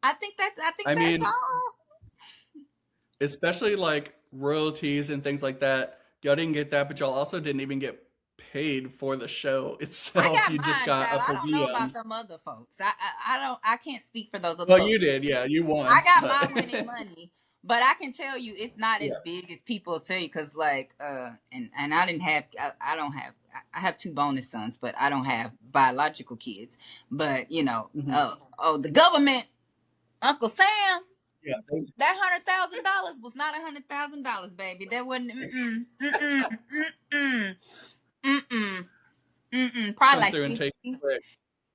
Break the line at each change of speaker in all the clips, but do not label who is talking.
I think
I
that's
mean,
all.
especially like royalties and things like that. Y'all didn't get that, but y'all also didn't even get paid for the show
I
itself.
got
You just
mine,
got a
child. I
per
don't know about
diem.
them other folks. I don't. I can't speak for those other
Well,
folks.
you did, yeah, you
I
won,
got
but
my winning money, but I can tell you it's not
yeah.
as big as people tell you. Cause like, and I didn't have. I don't have. I have two bonus sons, but I don't have biological kids. But you know,
Mhm.
the government, Uncle Sam.
Yeah,
That $100,000 was not $100,000, baby. That wasn't. Mm-mm, mm-mm, mm-mm, mm-mm. Probably
come
like
through and take
50.
it quick.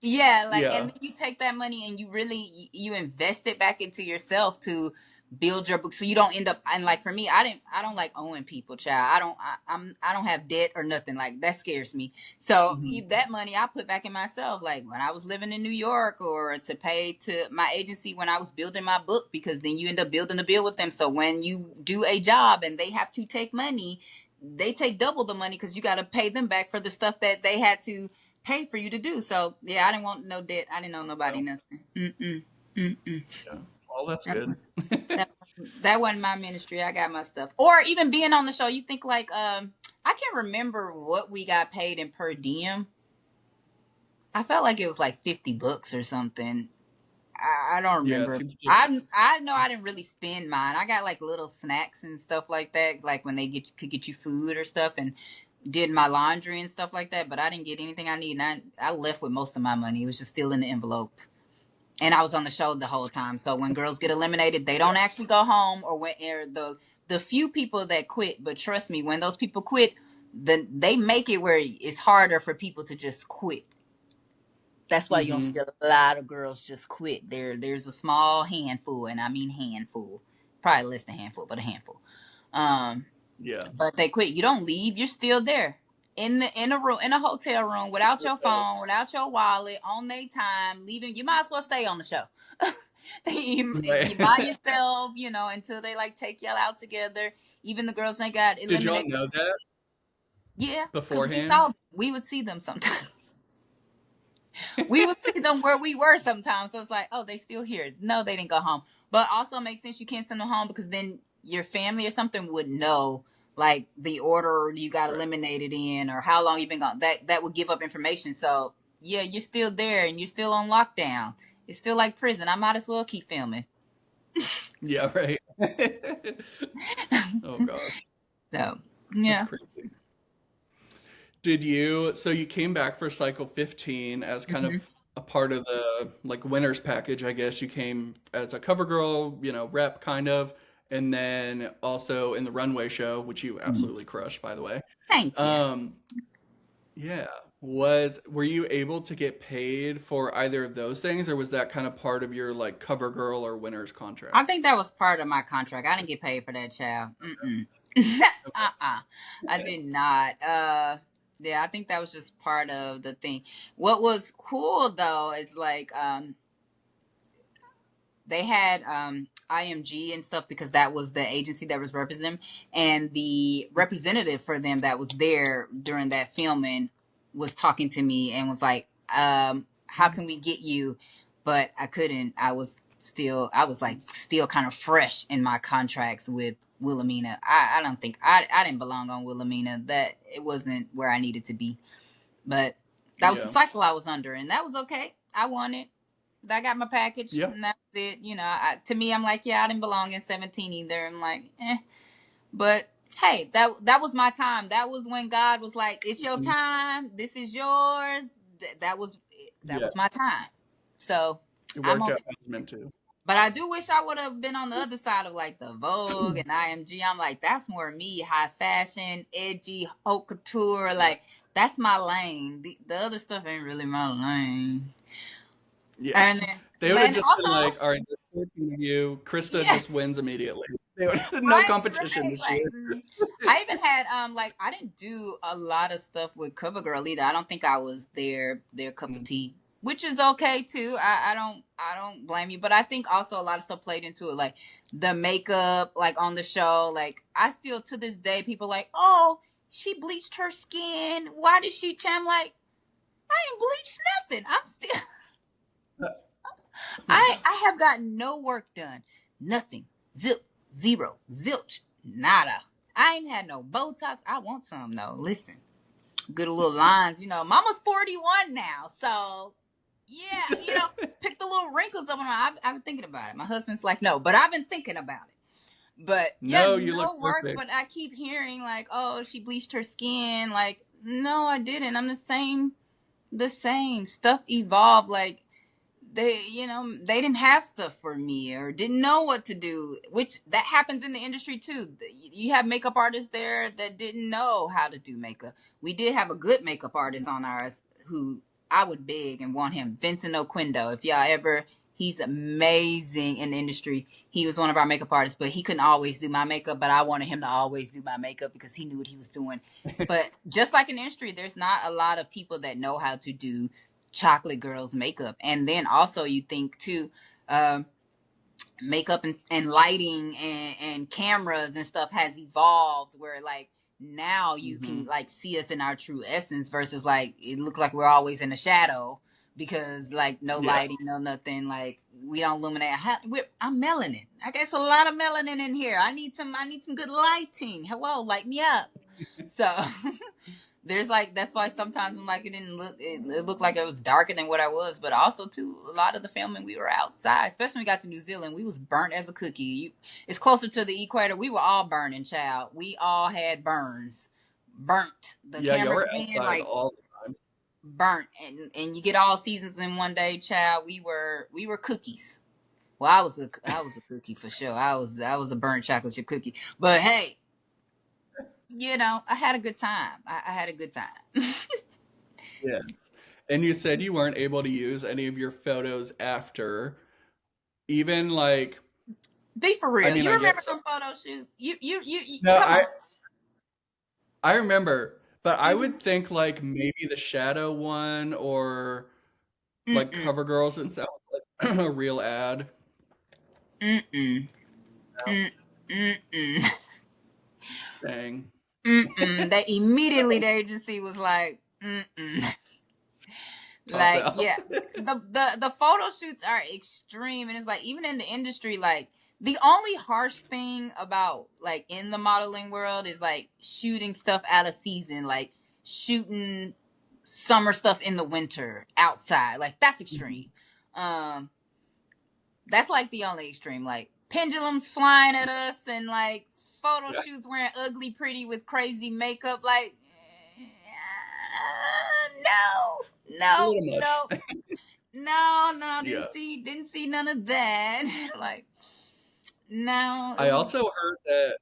Yeah, like, and
Yeah.
then you take that money and you really you invest it back into yourself to build your book, so you don't end up. And like for me, I don't like owing people, child. I don't have debt or nothing like that. Scares me. So
Mhm.
that money I put back in myself, like when I was living in New York, or to pay to my agency when I was building my book, because then you end up building a bill with them. So when you do a job and they have to take money, they take double the money because you got to pay them back for the stuff that they had to pay for you to do. So yeah, I didn't want no debt. I didn't owe nobody
Yeah,
nothing. Mm-mm. Mm-mm.
yeah. Well, that's
That,
good.
that that wasn't my ministry. I got my stuff. Or even being on the show, you think like I can't remember what we got paid in per diem. I felt like it was like $50 or something. I don't
Yeah, it
remember.
seems different.
I know I didn't really spend mine. I got like little snacks and stuff like that, like when they could get you food or stuff, and did my laundry and stuff like that. But I didn't get anything I need. And I left with most of my money. It was just still in the envelope. And I was on the show the whole time. So when girls get eliminated, they
Yeah,
don't actually go home, or when the few people that quit. But trust me, when those people quit, then they make it where it's harder for people to just quit. That's why you don't see
mhm.
a lot of girls just quit. There's a small handful, and I mean handful, probably less than handful, but a handful. Um,
Yeah.
but they quit. You don't leave. You're still there in a room, in a hotel room, without your phone, without your wallet, on their time, leaving. You might as well stay on the show. You by
Right.
yourself, until they like take y'all out together. Even the girls that got
Did y'all
eliminated.
know that
Yeah, because
beforehand?
we would see them sometimes. We would see them where we were sometimes. So it's like, oh, they still here. No, they didn't go home. But also makes sense you can't send them home, because then your family or something would know like the order you got
Right.
eliminated in, or how long you've been gone. That would give up information. So yeah, you're still there and you're still on lockdown. It's still like prison. I might as well keep filming.
Yeah, right. Oh gosh,
So
that's
yeah.
crazy. Did you, so you came back for cycle 15 as kind
Hmm.
of a part of the like winners package, I guess. You came as a cover girl, rep kind of, and then also in the runway show, which you absolutely crushed, by the way.
Thank you.
Um, yeah. Were you able to get paid for either of those things, or was that kind of part of your like cover girl or winners
I
contract?
think that was part of my contract. I didn't get paid for that, child. Mm-mm. Uh-uh. I
Okay.
did not. Yeah, I think that was just part of the thing. What was cool though is like they had IMG and stuff, because that was the agency that was representing them, and the representative for them that was there during that filming was talking to me and was like, how can we get you? But I couldn't. I was like still kind of fresh in my contracts with Wilhelmina. I don't think I didn't belong on Wilhelmina. That it wasn't where I needed to be. But that was the
Yeah.
cycle I was under, and that was okay. I won it. I got my package,
Yeah.
and that's it. To me, I'm like, yeah, I didn't belong in 17 either. I'm like, eh. But hey, that was my time. That was when God was like, it's your
Mhm.
time. This is yours. That
Yeah.
was my time. So
It
I'm
worked out
okay.
as meant to.
But I do wish I would have been on the other side of like the Vogue and IMG. I'm like, that's more me, high fashion, edgy, haute couture.
Yeah.
Like, that's my lane. The other stuff ain't really my lane.
Yeah.
And
They would have
then
just been
also,
like, all right, there's 14 of you. Krista
yeah,
just wins immediately. They would no
right,
competition
right.
this year.
Like, I even had like I didn't do a lot of stuff with CoverGirl either. I don't think I was their cup of
Mm.
tea, which is okay too. I don't blame you, but I think also a lot of stuff played into it, like the makeup, like on the show. Like I still to this day, people like, oh, she bleached her skin. Why did she? I'm like, I ain't bleached nothing. I'm still I have gotten no work done. Nothing. Zip. Zero. Zilch. Nada. I ain't had no Botox. I want some though. Listen. Good little lines. Mama's 41 now. So yeah, pick the little wrinkles up on my. I've been thinking about it. My husband's like, no, but I've been thinking about it. But yeah,
No, you look
no work.
perfect.
But I keep hearing like, oh, she bleached her skin. Like, no, I didn't. I'm the same. The same stuff evolved. Like they didn't have stuff for me or didn't know what to do, which that happens in the industry too. You have makeup artists there that didn't know how to do makeup. We did have a good makeup artist on ours who I would beg and want him, Vincent Oquindo. If y'all ever, he's amazing in the industry. He was one of our makeup artists, but he couldn't always do my makeup, but I wanted him to always do my makeup because he knew what he was doing. But just like in the industry, there's not a lot of people that know how to do chocolate girls makeup. And then also you think too, makeup and lighting and cameras and stuff has evolved where like now you
Hmm.
can like see us in our true essence versus like it looked like we're always in the shadow because like no
Yeah.
lighting, no nothing, like we don't illuminate. I'm melanin. I guess a lot of melanin in here. I need some good lighting. Hello, light me up. So there's like that's why sometimes I'm like it looked like it was darker than what I was, but also too a lot of the filming we were outside, especially when we got to New Zealand, we was burnt as a cookie. It's closer to the equator. We were all burning, child. We all had burns, burnt. The
Yeah, y'all were
cameraman
outside
like
all the time.
burnt, and you get all seasons in one day, child. We were cookies. Well, I was a cookie for sure. I was a burnt chocolate chip cookie, but hey, I had a good time. I had a good time.
Yeah. And you said you weren't able to use any of your photos after, even like,
Be for
I
real.
mean,
You
I
remember
guess
them photo shoots? You
no,
come on.
I remember, but I
Mm-hmm.
would think like maybe the shadow one or like
Mm-mm.
cover girls and stuff like a real ad.
Mm-mm. Mm, mm-mm.
Dang.
Mm-mm. They immediately the agency was like, mm-mm.
Toss
Like,
out.
yeah. The photo shoots are extreme. And it's like even in the industry, like the only harsh thing about like in the modeling world is like shooting stuff out of season, like shooting summer stuff in the winter outside. Like that's extreme. Um That's like the only extreme. Like pendulums flying at us and like photo
Yeah,
shoots wearing ugly pretty with crazy makeup. Like, no,
a
no,
little much.
no, no, no.
Yeah.
Didn't see none of that. Like, no, it
I
was.
also heard that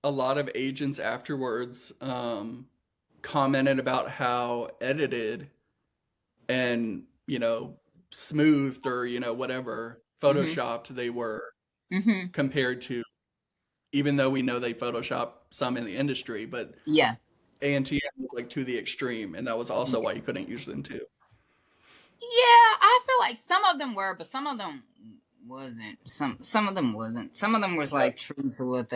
a lot of agents afterwards commented about how edited and, smoothed or, whatever,
Mm-hmm,
photoshopped they were
mm-hmm.
compared to, even though we know they Photoshop some in the industry, but
Yeah.
ANTM was like to the extreme, and that was also why you couldn't use them too.
Yeah, I feel like some of them were, but some of them wasn't. Some of them wasn't. Some of them was
Yeah,
like true to what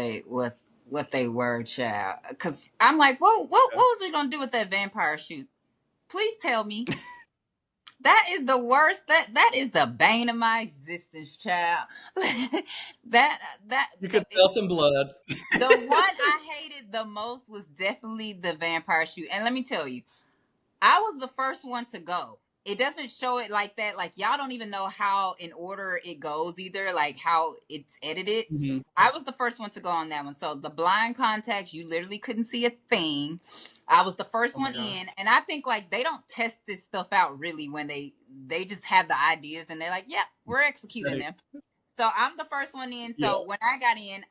they were, child. Cause I'm like, what
yeah.
was we gonna do with that vampire shoot? Please tell me. That is the worst. That is the bane of my existence, child. that that
You could sell some blood.
the one I hated the most was definitely the vampire shoot. And let me tell you, I was the first one to go. It doesn't show it like that. Like y'all don't even know how in order it goes either, like how it's edited.
Mhm.
I was the first one to go on that one. So the blind contacts, you literally couldn't see a thing. I was the first
Oh my
one
gosh.
in, and I think like they don't test this stuff out really when they just have the ideas and they're like, "Yep, we're executing
Right.
them." So I'm the first one in.
Yeah.
So when I got in,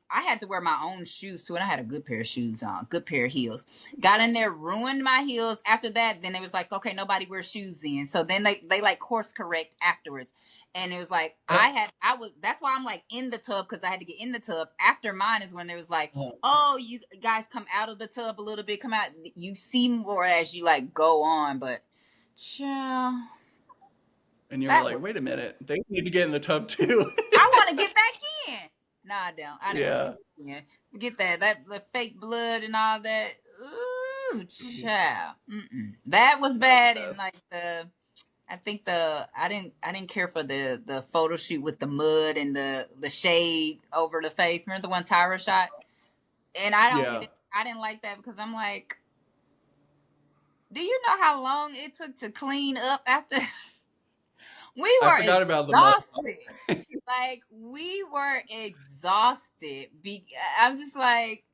I had to wear my own shoes too, and I had a good pair of shoes on, good pair of heels. Got in there, ruined my heels. After that, then it was like, okay, nobody wears shoes in. So then they like course correct afterwards, and it was like I was. That's why I'm like in the tub because I had to get in the tub. After mine is when it was like,
Oh.
oh, you guys come out of the tub a little bit, come out. You see more as you like go on, but. Child,
And you were
that
like,
was
wait a minute, they need to get in the tub too.
I want to get back in. No, I don't. I didn't want to get
Yeah.
back in. Get that the fake blood and all that. Ooh, child. Mm-mm. That was
That was a
bad in
mess.
like the I think I didn't care for the photo shoot with the mud and the shade over the face. Remember the one Tyra shot? And
Yeah.
I didn't like that because I'm like, do you know how long it took to clean up after we
I
were
forgot about the mud.
exhausted. Like we were exhausted. I'm just like,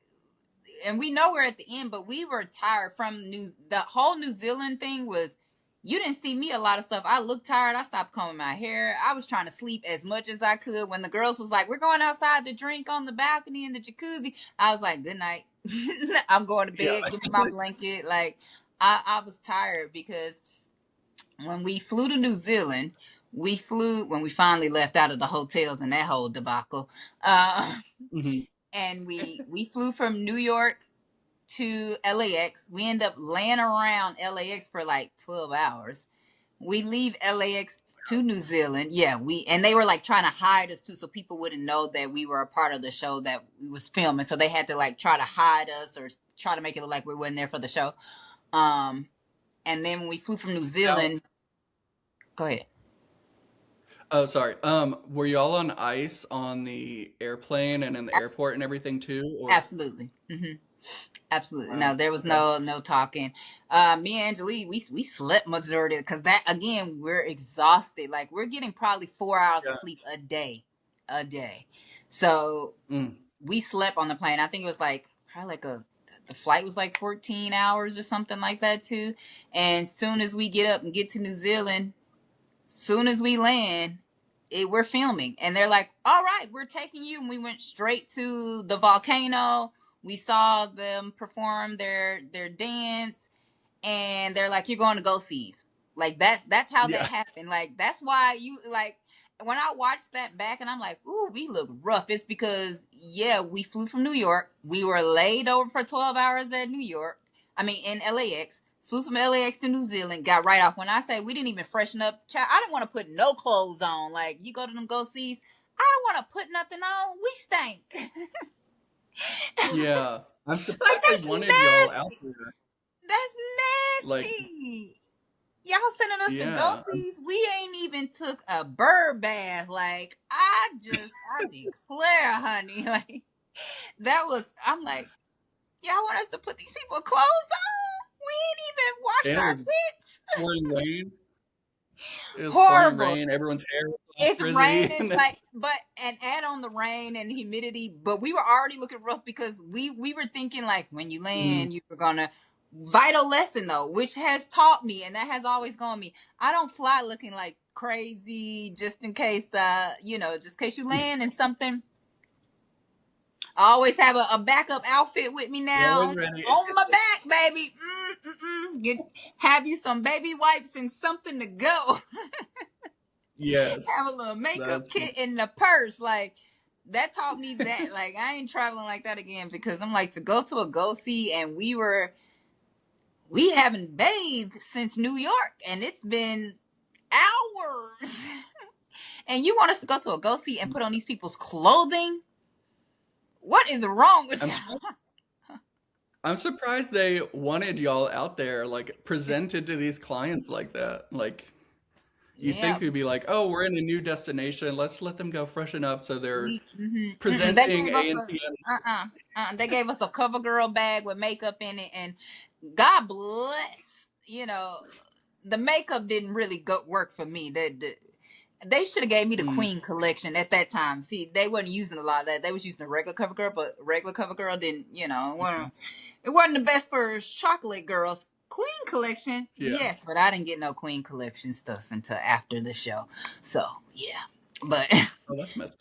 and we know we're at the end, but we were tired from the whole New Zealand thing was. You didn't see me a lot of stuff. I looked tired. I stopped combing my hair. I was trying to sleep as much as I could. When the girls was like, "We're going outside to drink on the balcony in the jacuzzi," I was like, "Good night. I'm going to
Yeah.
bed. Give me my blanket." Like, I was tired because when we flew to New Zealand, we flew when we finally left out of the hotels and that whole debacle. Uh,
Hmm.
and we flew from New York to LAX. We end up laying around LAX for like 12 hours. We leave LAX to New Zealand. Yeah, and they were like trying to hide us too so people wouldn't know that we were a part of the show that we was filming. So they had to like try to hide us or try to make it look like we weren't there for the show. Um and then when we flew from New
Now,
Zealand, go ahead.
oh, sorry. Were y'all on ice on the airplane and in the airport and everything too? Or
Absolutely. Absolutely. No,
wow,
there was
okay,
no talking. Me and Angelique, we slept majority because that again, we're exhausted. Like we're getting probably 4 hours of
yeah,
sleep a day. A day. So
mm,
we slept on the plane. I think it was like probably like the flight was like 14 hours or something like that too. And soon as we get up and get to New Zealand, soon as we land, we're filming, and they're like, "All right, we're taking you." And we went straight to the volcano. We saw them perform their dance, and they're like, "You're going to go sees." Like that. That's how that
yeah,
happened. Like that's why you like when I watched that back, and I'm like, "Ooh, we look rough." It's because yeah, we flew from New York. We were laid over for 12 hours at New York. I mean, in LAX. Flew from LAX to New Zealand, got right off. When I say we didn't even freshen up, child, I didn't want to put no clothes on. Like you go to them go sees, I don't want to put nothing on. We stink.
yeah. I'm
Like
surprised they
that's
wanted y'all out
nasty.
there.
That's
Like,
nasty. Y'all sending us to go
yeah,
sees. We ain't even took a bird bath. Like I declare, honey. Like that was. I'm like, y'all want us to put these people clothes on? We ain't even washed
and it
our
was
pits.
pouring rain. It was pouring
Horrible.
rain. Everyone's hair was all
It's
frizzy.
raining, like, but and add on the rain and humidity. But we were already looking rough because we were thinking like when you
Mm,
land, you were gonna vital lesson though, which has taught me, and that has always gone me. I don't fly looking like crazy just in case just in case you land in something. I always have a backup outfit with me
you're
now
always ready.
on my back, baby. Have you some baby wipes and something to go.
Yes,
Have a little makeup
that's
kit in the purse. Like that taught me that. Like I ain't traveling like that again because I'm like to go to a go see and we haven't bathed since New York and it's been hours. And you want us to go to a go see and put on these people's clothing? What is wrong with
I'm
you?
surprised, I'm surprised they wanted y'all out there, like presented to these clients like that. Like you
Yeah,
think they'd be like, "Oh, we're in a new destination. Let's let them go freshen up." So they're
they
presenting
gave us a
ANTM.
they gave us a cover girl bag with makeup in it, and God bless, the makeup didn't really go work for me. They should have gave me the
Mm,
Queen collection at that time. See, they wasn't using a lot of that. They was using the regular cover girl, but regular cover girl didn't. It wasn't the best for chocolate girls. Queen collection,
yeah.
yes, but I didn't get no Queen collection stuff until after the show. So yeah, but
Oh, that's messed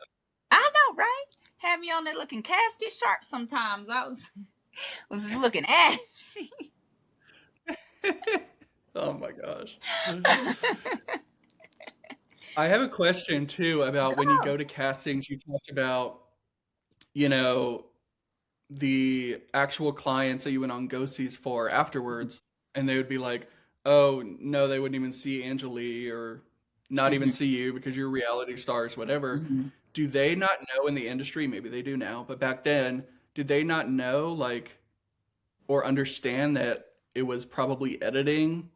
I know, right? Had me on there looking casket sharp. Sometimes I was just looking ashy.
up. Oh my gosh. I have a question too about when you
Go.
go to castings, you talked about, you know, the actual clients that you went on go-sees for afterwards, and they would be like, "Oh, no, they wouldn't even see Angeli or not even
Hmm.
see you because you're reality stars, whatever."
Hmm.
Do they not know in the industry? Maybe they do now, but back then, did they not know like or understand that it was probably editing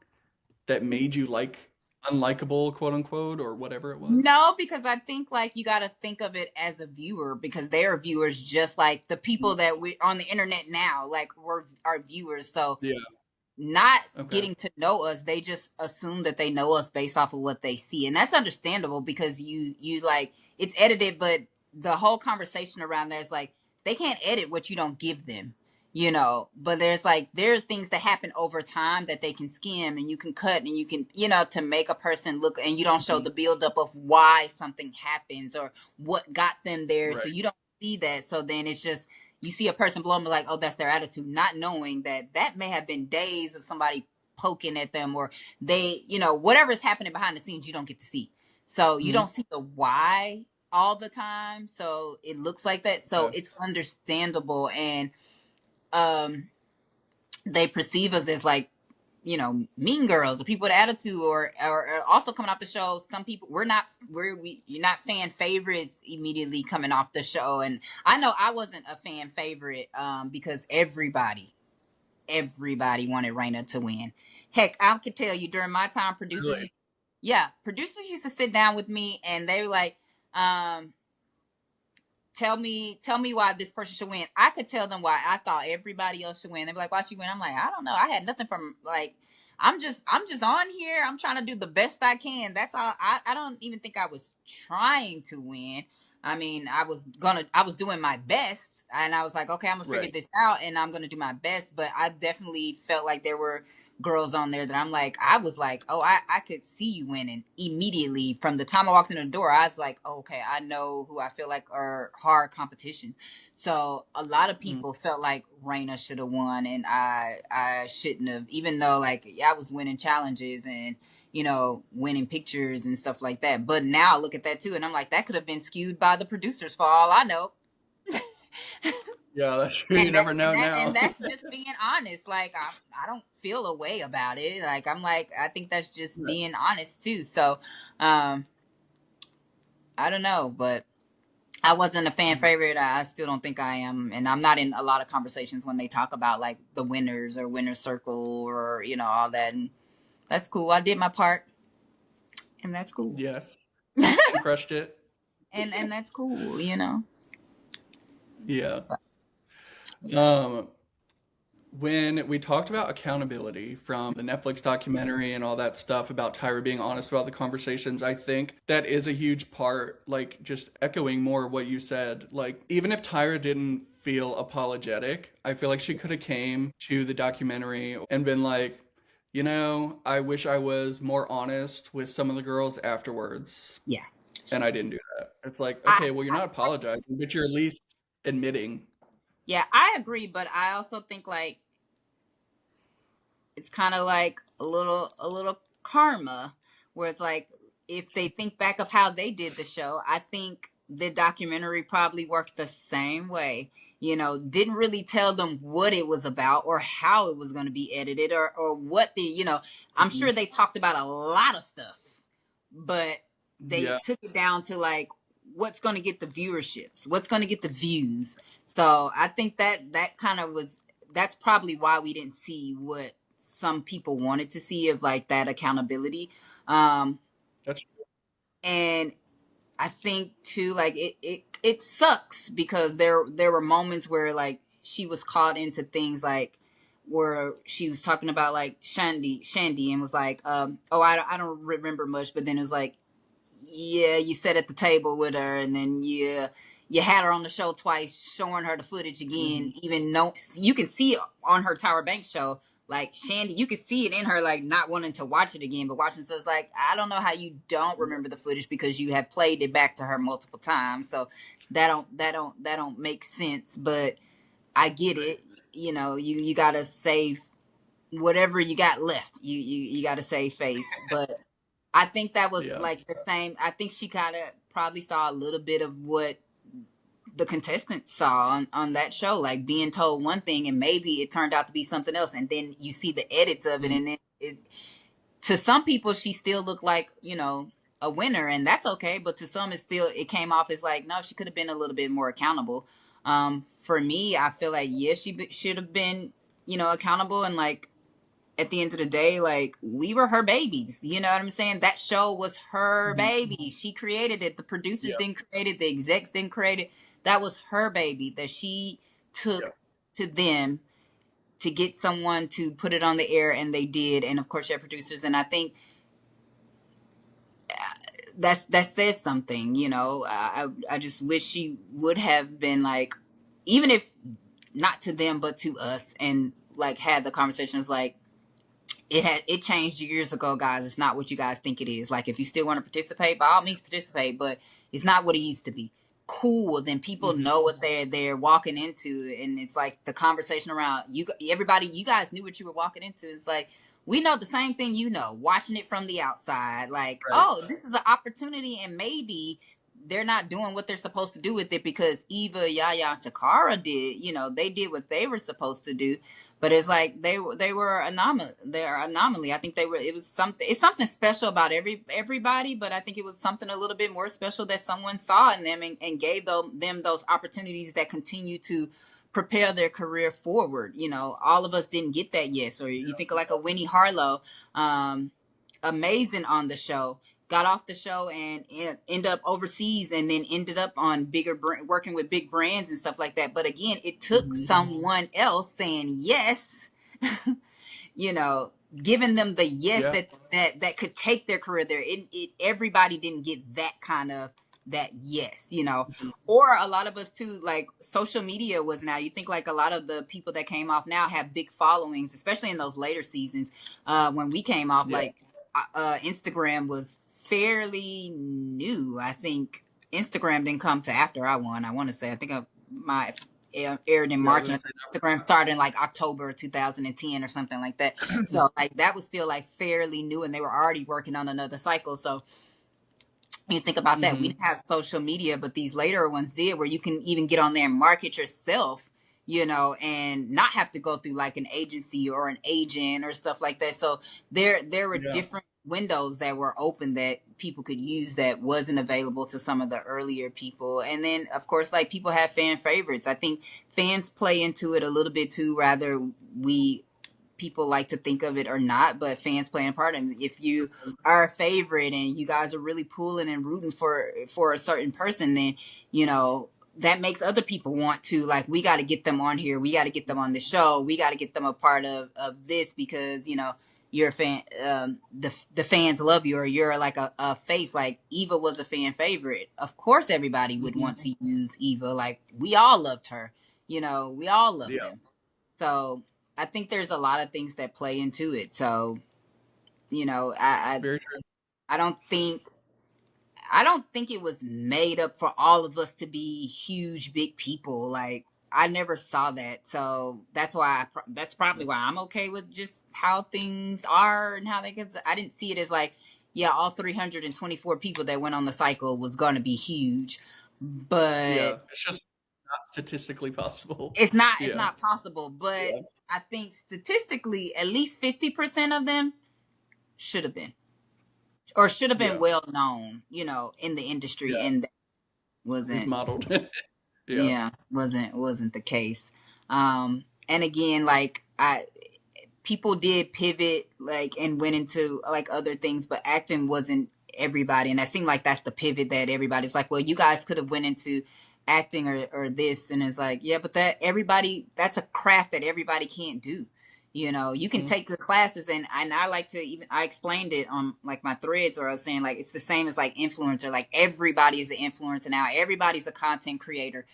that made you like unlikable, quote unquote, or whatever it was?
No, because I think like you got to think of it as a viewer because they are viewers just like the people that we on the internet now, like we're our viewers. So
Yeah.
not
Okay.
getting to know us, they just assume that they know us based off of what they see, and that's understandable because you like it's edited, but the whole conversation around there is like they can't edit what you don't give them, you know. But there are things that happen over time that they can skim and you can cut and you can, you know, to make a person look, and you don't show
Mhm.
the buildup of why something happens or what got them there, so
Right.
you don't see that. So then it's just you see a person blow them like, oh, that's their attitude, not knowing that that may have been days of somebody poking at them, or they, you know, whatever's happening behind the scenes, you don't get to see. So you
Mhm.
don't see the why all the time. So it looks like that. So
Okay.
it's understandable. And um they perceive us as like, you know, mean girls or people with attitude, or also coming off the show. Some people you're not fan favorites immediately coming off the show. And I know I wasn't a fan favorite because everybody wanted Raina to win. Heck, I could tell you during my time,
Really?
producers used to sit down with me and they were like, um, tell me why this person should win. I could tell them why I thought everybody else should win. They'd be like, why should you win? I'm like, I don't know. I had nothing from like I'm just on here. I'm trying to do the best I can. That's all. I don't even think I was trying to win. I mean, I was doing my best and I was like, okay, I'm gonna figure
Right.
this out and I'm gonna do my best. But I definitely felt like there were girls on there that I was like, oh, I could see you winning immediately from the time I walked in the door. I was like, oh, okay, I know who I feel like are hard competition. So a lot of
Mm.
people felt like Raina should have won, and I shouldn't have, even though like yeah, I was winning challenges and you know winning pictures and stuff like that. But now I look at that too, and I'm like, that could have been skewed by the producers for all I know.
Yeah, that's true. You never know
And
now.
that's just being honest. Like I don't feel a way about it. Like I'm like I think that's just
Right.
being honest too. So um I don't know, but I wasn't a fan
Mm.
favorite. I still don't think I am, and I'm not in a lot of conversations when they talk about like the winners or winner circle or you know all that. And that's cool. I did my part, and that's cool.
Yes. You crushed it.
And that's cool. You know.
Yeah.
But, yeah.
Um, when we talked about accountability from the Netflix documentary and all that stuff about Tyra being honest about the conversations, I think that is a huge part, like just echoing more what you said. Like even if Tyra didn't feel apologetic, I feel like she could have came to the documentary and been like, you know, I wish I was more honest with some of the girls afterwards,
Yeah.
and I didn't do that. It's like,
I,
okay, well, you're
I
not apologizing, but you're at least admitting.
yeah, I agree, but I also think like it's kind of like a little karma where it's like if they think back of how they did the show, I think the documentary probably worked the same way. You know, didn't really tell them what it was about or how it was going to be edited or what the, you know, I'm
Mhm.
sure they talked about a lot of stuff, but they
Yeah,
took it down to like what's going to get the viewerships, what's going to get the views. So I think that kind of was that's probably why we didn't see what some people wanted to see of like that accountability. Um,
that's
and I think too, like it sucks because there were moments where like she was caught into things like where she was talking about like Shandy and was like, oh, I don't remember much, but then it was like, yeah, you sat at the table with her, and then you had her on the show twice, showing her the footage again.
true.
Even though you can see on her Tyra Banks show, like Shandy, you can see it in her, like not wanting to watch it again, but watching. So it's like I don't know how you don't remember the footage because you have played it back to her multiple times. So that don't make sense. But I get
Right.
it. You know, you gotta save whatever you got left. You got to save face, but I think that was
Yeah.
like the same. I think she kind of probably saw a little bit of what the contestants saw on that show, like being told one thing and maybe it turned out to be something else. And then you see the edits of it,
Mhm.
and then to some people, she still looked like, you know, a winner, and that's okay. But to some, it came off as like, no, she could have been a little bit more accountable. For me, I feel like, yes, should have been, you know, accountable and like at the end of the day, like, we were her babies. You know what I'm saying? That show was her
Mhm.
baby. She created it. The producers
Yeah.
didn't create it. The execs didn't create it. That was her baby that she
Yeah.
took to them to get someone to put it on the air, and they did. And of course, your producers. And I think that says something. You know, I just wish she would have been like, even if not to them, but to us, and like had the conversation. Was like, it changed years ago, guys. It's not what you guys think it is. Like, if you still want to participate, by all means participate, but it's not what it used to be. Cool, then people
Mhm.
know what they're walking into, and it's like the conversation around you. Everybody, you guys knew what you were walking into. It's like, we know the same thing, you know, watching it from the outside. Like,
Right.
oh, this is an opportunity, and maybe they're not doing what they're supposed to do with it because Eva, Yaya, and Takara did. You know, they did what they were supposed to do, but it's like they were anomaly. They're anomaly. I think they were. It was something. It's something special about everybody, but I think it was something a little bit more special that someone saw in them, and gave them those opportunities that continue to propel their career forward. You know, all of us didn't get that yet. So you think of like a Winnie Harlow, amazing on the show, got off the show and end up overseas, and then ended up on working with big brands and stuff like that. But again, it took
Mhm.
someone else saying yes, you know, giving them the yes
Yeah.
that could take their career there. Everybody didn't get that kind of that yes, you know.
Mhm.
Or a lot of us too, like, social media was now, you think like a lot of the people that came off now have big followings, especially in those later seasons. When we came off,
Yeah.
like, Instagram was fairly new. I think Instagram didn't come to after I won. I want to say, I think my aired in
Yeah. I was
March,
gonna
and
say
Instagram started in like October 2010 or something like that.
that.
So like that was still like fairly new, and they were already working on another cycle. So you think about that. We
Mhm.
didn't have social media, but these later ones did, where you can even get on there and market yourself, you know, and not have to go through like an agency or an agent or stuff like that. So there were
Yeah.
different windows that were open that people could use that wasn't available to some of the earlier people. And then of course, like, people have fan favorites. I think fans play into it a little bit too, rather we people like to think of it or not, but fans play a part. And if you are a favorite and you guys are really pulling and rooting for a certain person, then, you know, that makes other people want to, like, we got to get them on here, we got to get them on the show, we got to get them a part of this, because, you know, you're a fan. The fans love you, or you're like a face. Like, Eva was a fan favorite, of course everybody would
Mhm.
want to use Eva. Like, we all loved her, you know, we all loved
Yeah.
them. So I think there's a lot of things that play into it. So, you know,
Very true.
I don't think I don't think it was made up for all of us to be huge, big people. Like, I never saw that. So that's why that's probably why I'm okay with just how things are and how they get. I didn't see it as like, yeah, all 324 people that went on the cycle was going to be huge, but
Yeah. It's just not statistically possible.
it's
Yeah.
not possible. But
Yeah.
I think statistically, at least 50% of them should have been, or should have been
Yeah.
well known, you know, in the industry,
Yeah.
and that
At least
wasn't,
modeled. Yeah.
yeah, wasn't the case. And again, like, I people did pivot, like, and went into like other things, but acting wasn't everybody, and that seemed like that's the pivot that everybody's like, well, you guys could have went into acting or this, and it's like, yeah, but that's a craft that everybody can't do. You know, you can
Mhm.
take the classes, and I like to, even I explained it on like my threads, where I was saying, like, it's the same as like influencer. Like, everybody is an influencer now, everybody's a content creator.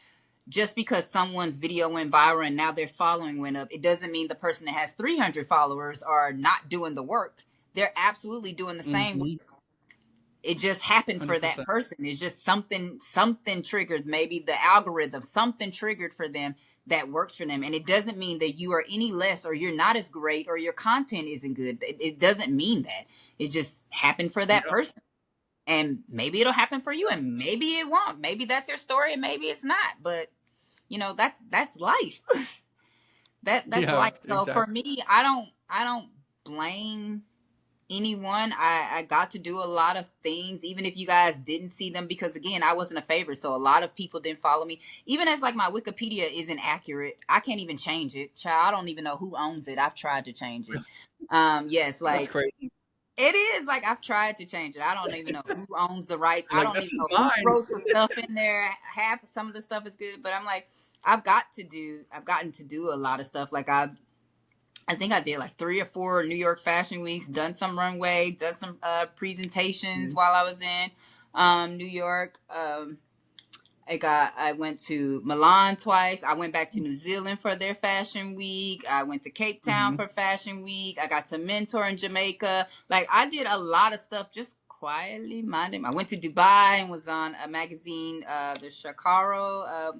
Just because someone's video went viral and now their following went up, it doesn't mean the person that has 300 followers are not doing the work. They're absolutely doing the same work.
Mhm.
It just happened for that
100%.
person. It's just something triggered, maybe the algorithm, something triggered for them that works for them. And it doesn't mean that you are any less, or you're not as great, or your content isn't good. It doesn't mean that. It just happened for that
Yeah.
person. And maybe it'll happen for you, and maybe it won't. Maybe that's your story, and maybe it's not. But, you know, that's life. That's
Yeah.
life. So for
Exactly.
me, I don't blame anyone. I got to do a lot of things, even if you guys didn't see them, because again, I wasn't a favorite, so a lot of people didn't follow me. Even as like my Wikipedia isn't accurate, I can't even change it. Child, I don't even know who owns it. I've tried to change it. Yes,
That's
like
crazy.
it is like I've tried to change it. I don't even know who owns the rights.
You're
I
like,
don't
this
even
is
know who
mine.
wrote the stuff in there. Half some of the stuff is good, but I'm like, I've gotten to do a lot of stuff. Like I think I did like 3 or 4 New York Fashion Weeks, done some runway, done some presentations
Mhm.
while I was in New York. I went to Milan twice. I went back to New Zealand for their fashion week. I went to Cape Town
Mhm.
for fashion week. I got to mentor in Jamaica. Like I did a lot of stuff just quietly minding. I went to Dubai and was on a magazine, the Shakaro.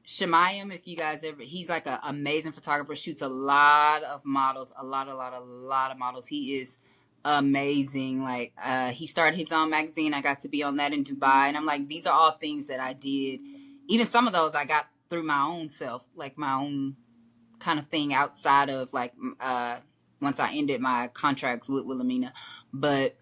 Shemayim, if you guys ever, he's like an amazing photographer, shoots a lot of models, a lot of models. He is amazing. Like, he started his own magazine. I got to be on that in Dubai. And I'm like, these are all things that I did. Even some of those I got through my own self, like my own kind of thing outside of like, once I ended my contracts with Wilhelmina. But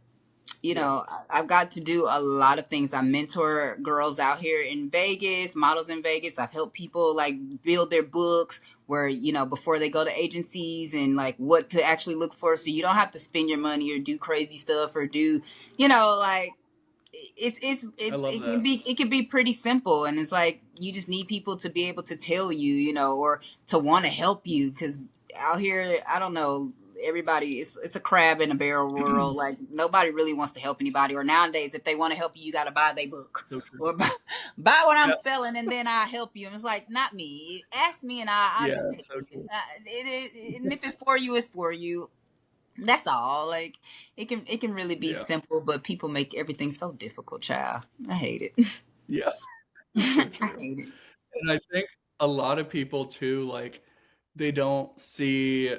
Yeah.
I've got to do a lot of things. I mentor girls out here in Vegas, models in Vegas. I've helped people like build their books where, before they go to agencies and like what to actually look for. So you don't have to spend your money or do crazy stuff or do, like
I love
it can
that.
be pretty simple. And it's like, you just need people to be able to tell you, or to want to help you. Cause out here, I don't know, everybody it's a crab in a barrel world. Like nobody really wants to help anybody, or nowadays if they want to help you, you got to buy their book
So true.
or buy what I'm
Yeah.
selling and then I help you. And it's like, not me, ask me and I'll
Yeah.
just tell
So
you.
true.
And if it's for you, it's for you. That's all. Like it can really be
Yeah.
simple, but people make everything so difficult, child. I hate it.
Yeah. It's so
I
true.
hate it.
And I think a lot of people too, like, they don't see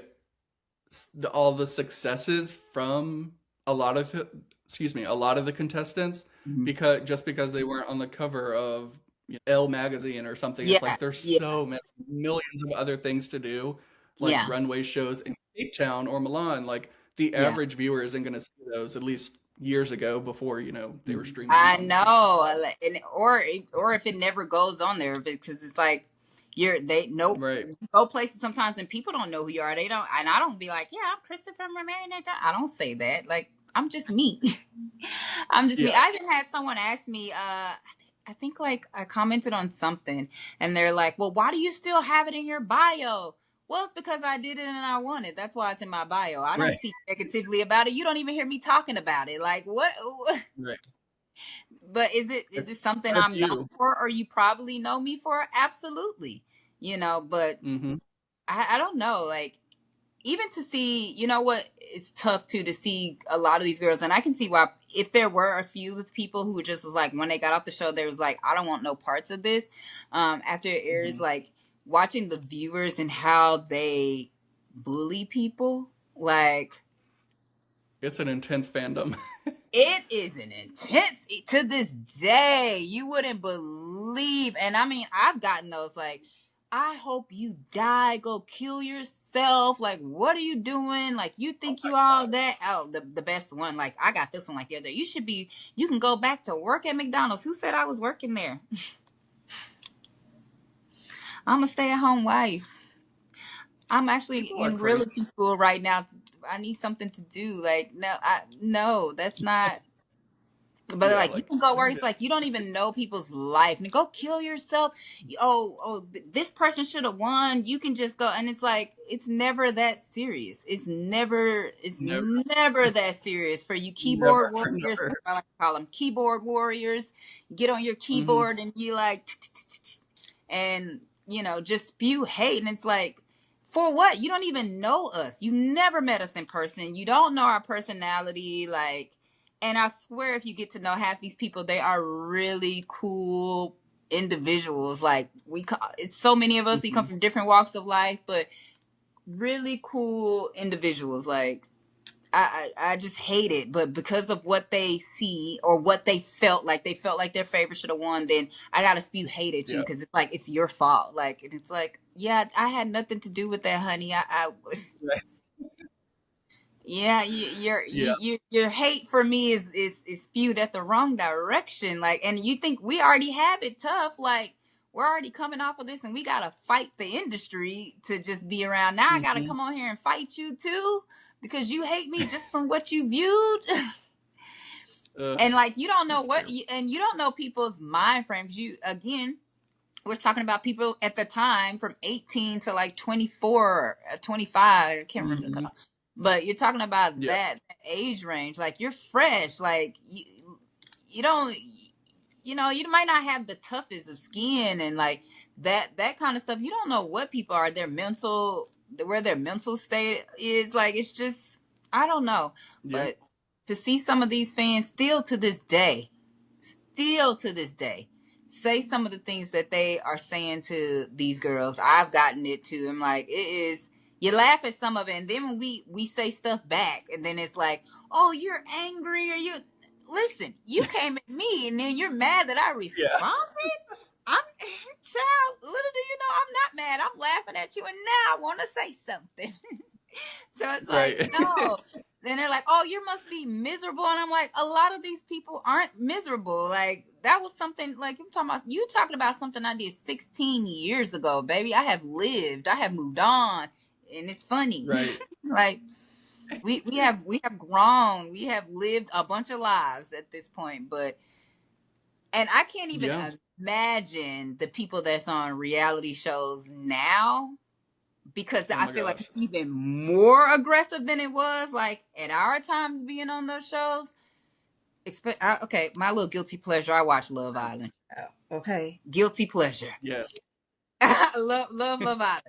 all the successes from a lot of, a lot of the contestants,
Mhm.
because they weren't on the cover of Elle magazine or something. It's
Yeah,
like there's
yeah,
so many millions of other things to do, like
yeah,
runway shows in Cape Town or Milan. Like the
yeah.
average viewer isn't going to see those, at least years ago, before they were
Mhm.
streaming them
I
on TV.
know, and or if it never goes on there, because it's like they nope.
Right.
You go places sometimes and people don't know who you are. They don't, and I don't be like, yeah, I'm Christopher Marina. I don't say that. Like I'm just me. I'm just me.
Yeah.
I even had someone ask me. I think like I commented on something, and they're like, well, why do you still have it in your bio? Well, it's because I did it and I won it. That's why it's in my bio. I don't
Right.
speak negatively about it. You don't even hear me talking about it. Like what?
Right.
But is it something
Quite a
I'm known
few.
for, or you probably know me for? Absolutely. But
Hmm.
I don't know. Like even to see, what, it's tough too to see a lot of these girls, and I can see why. If there were a few people who just was like, when they got off the show, they was like, I don't want no parts of this. After it airs,
Hmm.
like watching the viewers and how they bully people, like
It's an intense fandom.
it is an intense to this day. You wouldn't believe. And I mean, I've gotten those like, I hope you die, go kill yourself. Like, what are you doing? Like, you think you all that? Oh, the best one. Like, I got this one like the other day. You can go back to work at McDonald's. Who said I was working there? I'm a stay at home wife. I'm actually
People are
in
crazy.
realty school right now. I need something to do. Like, no, that's not. But
Yeah,
like you
like
can go
I'm
work, it's
good.
like you don't even know people's life. And go kill yourself. This person should have won. You can just go, and it's like it's never that serious. It's
Never,
never that serious for you
never,
keyboard warriors.
never.
That's what I like to call them, keyboard warriors. You get on your
Hmm.
keyboard and you like, and just spew hate, and it's like. For what? You don't even know us. You never met us in person. You don't know our personality. Like, and I swear, if you get to know half these people, they are really cool individuals. Like it's so many of us. We come
Hmm.
from different walks of life, but really cool individuals. Like I just hate it. But because of what they see or what they felt like their favorite should have won. Then I gotta spew hate at you
Yeah.
because it's like it's your fault. Like, and it's like, yeah, I had nothing to do with that, honey. I
Right.
Yeah,
Yeah.
your hate for me is spewed at the wrong direction. Like, and you think we already have it tough. Like, we're already coming off of this and we gotta fight the industry to just be around. Now I gotta
Hmm.
come on here and fight you too because you hate me just from what you viewed. And like you don't know
That's
what
terrible.
and you don't know people's mind frames. You again, we're talking about people at the time from 18 to like 24, 25. I can't remember the
Hmm.
cutoff. But you're talking about
Yeah.
that age range. Like you're fresh. Like you don't, you might not have the toughest of skin and like that kind of stuff. You don't know what people are, where their mental state is. Like it's just, I don't know.
Yeah.
But to see some of these fans still to this day say some of the things that they are saying to these girls. I've gotten it too. I'm like, it is, you laugh at some of it and then when we say stuff back and then it's like, oh, you're angry or you listen, you came at me and then you're mad that I
Yeah.
responded. I'm child, little do you know I'm not mad. I'm laughing at you and now I want to say something. So it's like,
Right.
no. Then they're like, oh, you must be miserable. And I'm like, a lot of these people aren't miserable. Like, that was something, like, you talking about something I did 16 years ago, baby. I have lived, I have moved on. And it's funny.
Right.
Like, we have grown, we have lived a bunch of lives at this point. But, and I can't even
Yeah.
imagine the people that's on reality shows now because
Oh
I
my
feel like
gosh.
it's even more aggressive than it was like at our times being on those shows. Okay, my little guilty pleasure. I watch Love Island. Okay, guilty pleasure.
Yeah.
Love Island.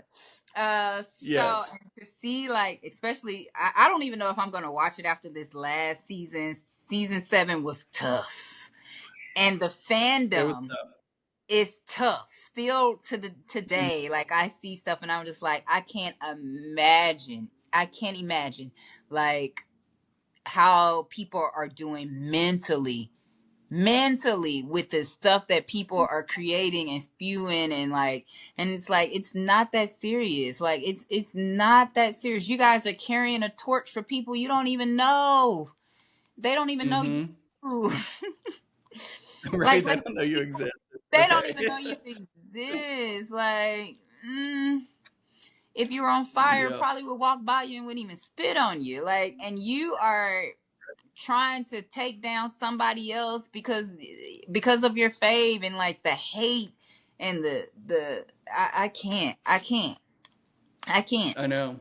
So
Yes.
and to see like, especially, I don't even know if I'm gonna watch it after this last season. Season 7 was tough, and the
It was
fandom
tough.
is tough still to the
Mhm.
today. Like I see stuff and I'm just like, I can't imagine like how people are doing mentally with the stuff that people are creating and spewing and like, and it's like, it's not that serious. Like it's not that serious. You guys are carrying a torch for people you don't even know. They don't even know you.
Mhm.
Like
Right. They
let's
don't know you
be real.
exist.
They
It's
don't even
okay.
know you exist. Like, if you were on fire,
Yeah.
probably would walk by you and wouldn't even spit on you. Like, and you are trying to take down somebody else because of your fave and like the hate and I can't. I can't.
I know.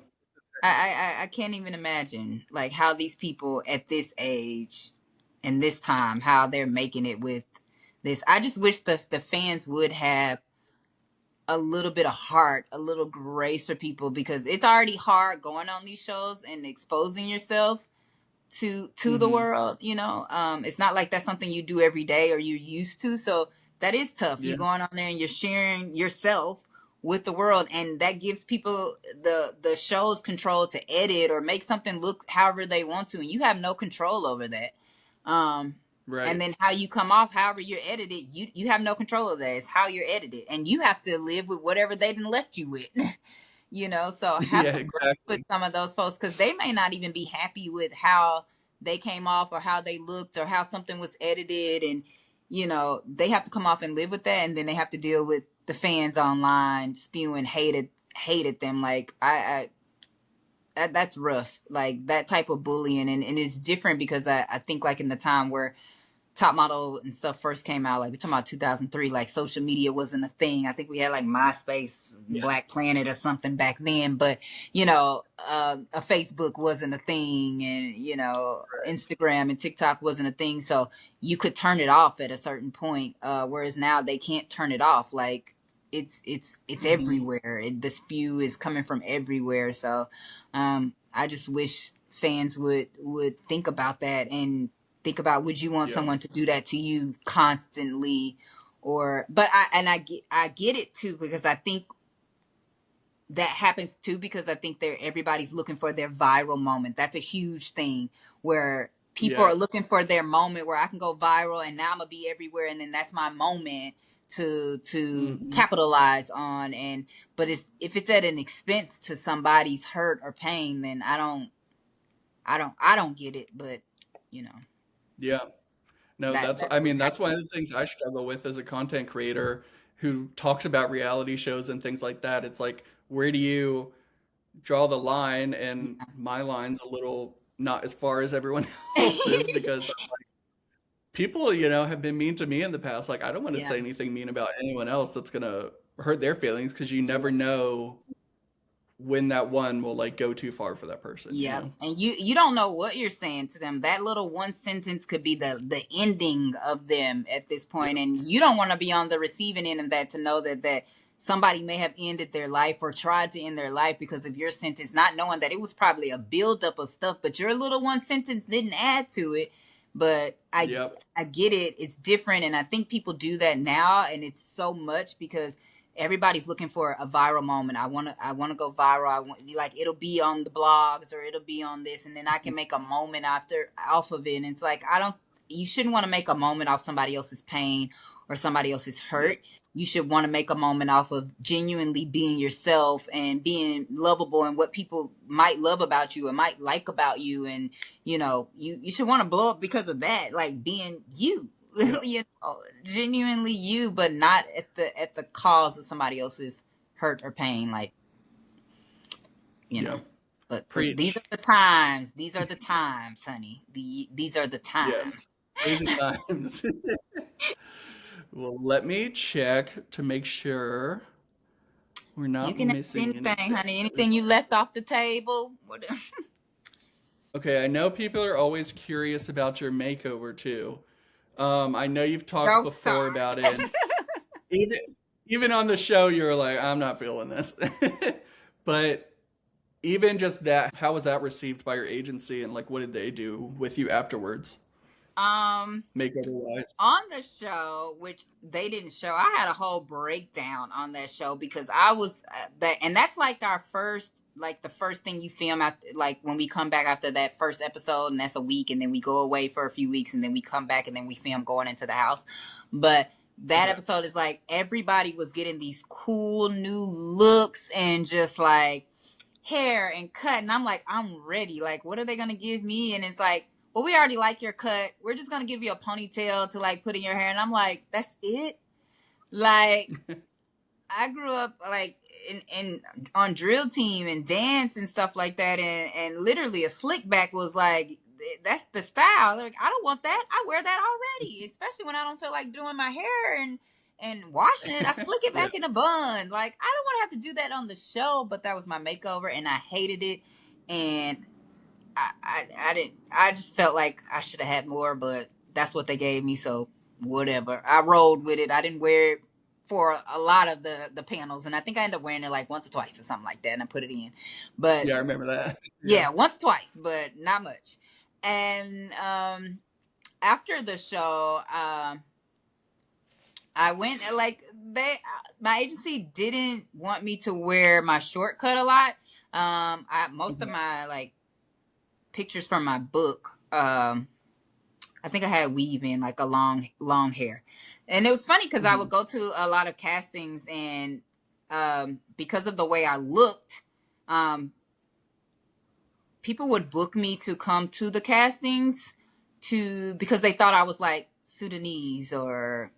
I can't even imagine like how these people at this age and this time how they're making it with this. I just wish the fans would have a little bit of heart, a little grace for people because it's already hard going on these shows and exposing yourself to the
Mhm.
world. It's not like that's something you do every day or you're used to. So that is tough.
Yeah.
You're going on there and you're sharing yourself with the world, and that gives people the show's control to edit or make something look however they want to, and you have no control over that. um and
Right.
then how you come off, however you're edited, you have no control of that. It's how you're edited, and you have to live with whatever they done left you with. So have
Yeah.
some grace with
Exactly.
some of those folks because they may not even be happy with how they came off or how they looked or how something was edited, and they have to come off and live with that, and then they have to deal with the fans online spewing hated them. Like that's rough, like that type of bullying, and it's different because I think like in the time where Top Model and stuff first came out, like we're talking about 2003, like social media wasn't a thing. I think we had like MySpace,
Yeah.
Black Planet or something back then, but a Facebook wasn't a thing, and Instagram and TikTok wasn't a thing, so you could turn it off at a certain point, whereas now they can't turn it off. Like it's
Mhm.
everywhere. The spew is coming from everywhere. So I just wish fans would think about that and think about, would you want
Yeah.
someone to do that to you constantly? But I get it too, because I think that happens too, because I think everybody's looking for their viral moment. That's a huge thing where people are
Yes.
looking for their moment where I can go viral and now I'm gonna be everywhere, and then that's my moment to
Mhm.
capitalize on. And but if it's at an expense to somebody's hurt or pain, then I don't get it. But you know
Yeah. No,
that
that's
that's
I
where
mean,
I
that's one of the things I struggle with as a content creator who talks about reality shows and things like that. It's like, where do you draw the line? And my line's a little not as far as everyone else's because people, have been mean to me in the past. Like, I don't want to
Yeah.
say anything mean about anyone else that's gonna hurt their feelings because you
Yeah.
never know when that one will like go too far for that person,
Yeah, and you don't know what you're saying to them. That little one sentence could be the ending of them at this point,
Yep.
and you don't want to be on the receiving end of that, to know that somebody may have ended their life or tried to end their life because of your sentence, not knowing that it was probably a buildup of stuff, but your little one sentence didn't add to it. But
Yep.
I get it. It's different, and I think people do that now, and it's so much because everybody's looking for a viral moment. I want to go viral. I want, like, it'll be on the blogs or it'll be on this, and then I can make a moment after off of it. And it's like, I don't. You shouldn't want to make a moment off somebody else's pain or somebody else's
Yep.
hurt. You should want to make a moment off of genuinely being yourself and being lovable and what people might love about you and might like about you. And you should want to blow up because of that, like being you.
Yep.
Genuinely you, but not at the cause of somebody else's hurt or pain, like,
Yep.
but these
Preach.
are the times. These are the times, honey. These are the times.
Yes. Crazy times. Well, let me check to make sure we're
You
not
can ask
missing
anything,
anything.
honey. Anything you left off the table.
Okay, I know people are always curious about your makeover too. I know you've talked
Don't
before
start.
about it. Even even on the show, you're like, I'm not feeling this. But even just that, how was that received by your agency, and like, what did they do with you afterwards,
um
makeover wise?
on the show, which they didn't show, I had a whole breakdown on that show because I was that, and that's like our first, like the first thing you film after, like when we come back after that first episode, and that's a week, and then we go away for a few weeks, and then we come back, and then we film going into the house. But that
Okay.
episode is like everybody was getting these cool new looks and just like hair and cut, and I'm like, I'm ready. Like, what are they gonna give me? And it's like, well, we already like your cut. We're just gonna give you a ponytail to like put in your hair. And I'm like, that's it. Like, I grew up like in on drill team and dance and stuff like that, and literally a slick back was like, that's the style. Like, I don't want that. I wear that already, especially when I don't feel like doing my hair and washing it. I slick it
Yeah.
back in a bun. Like, I don't want to have to do that on the show. But that was my makeover, and I hated it. And I didn't. I just felt like I should have had more, but that's what they gave me. So whatever. I rolled with it. I didn't wear it for a lot of the panels, and I think I ended up wearing it like once or twice or something like that, and I put it in. But
Yeah, I remember that. Yeah.
yeah, once or twice, but not much. And after the show, I went, like, my agency didn't want me to wear my shortcut a lot. Most of
Okay.
my like pictures from my book, I think I had weave in, like a long hair. And it was funny because I
Hmm.
would go to a lot of castings, and because of the way I looked, um, people would book me to come to the castings because they thought I was like Sudanese or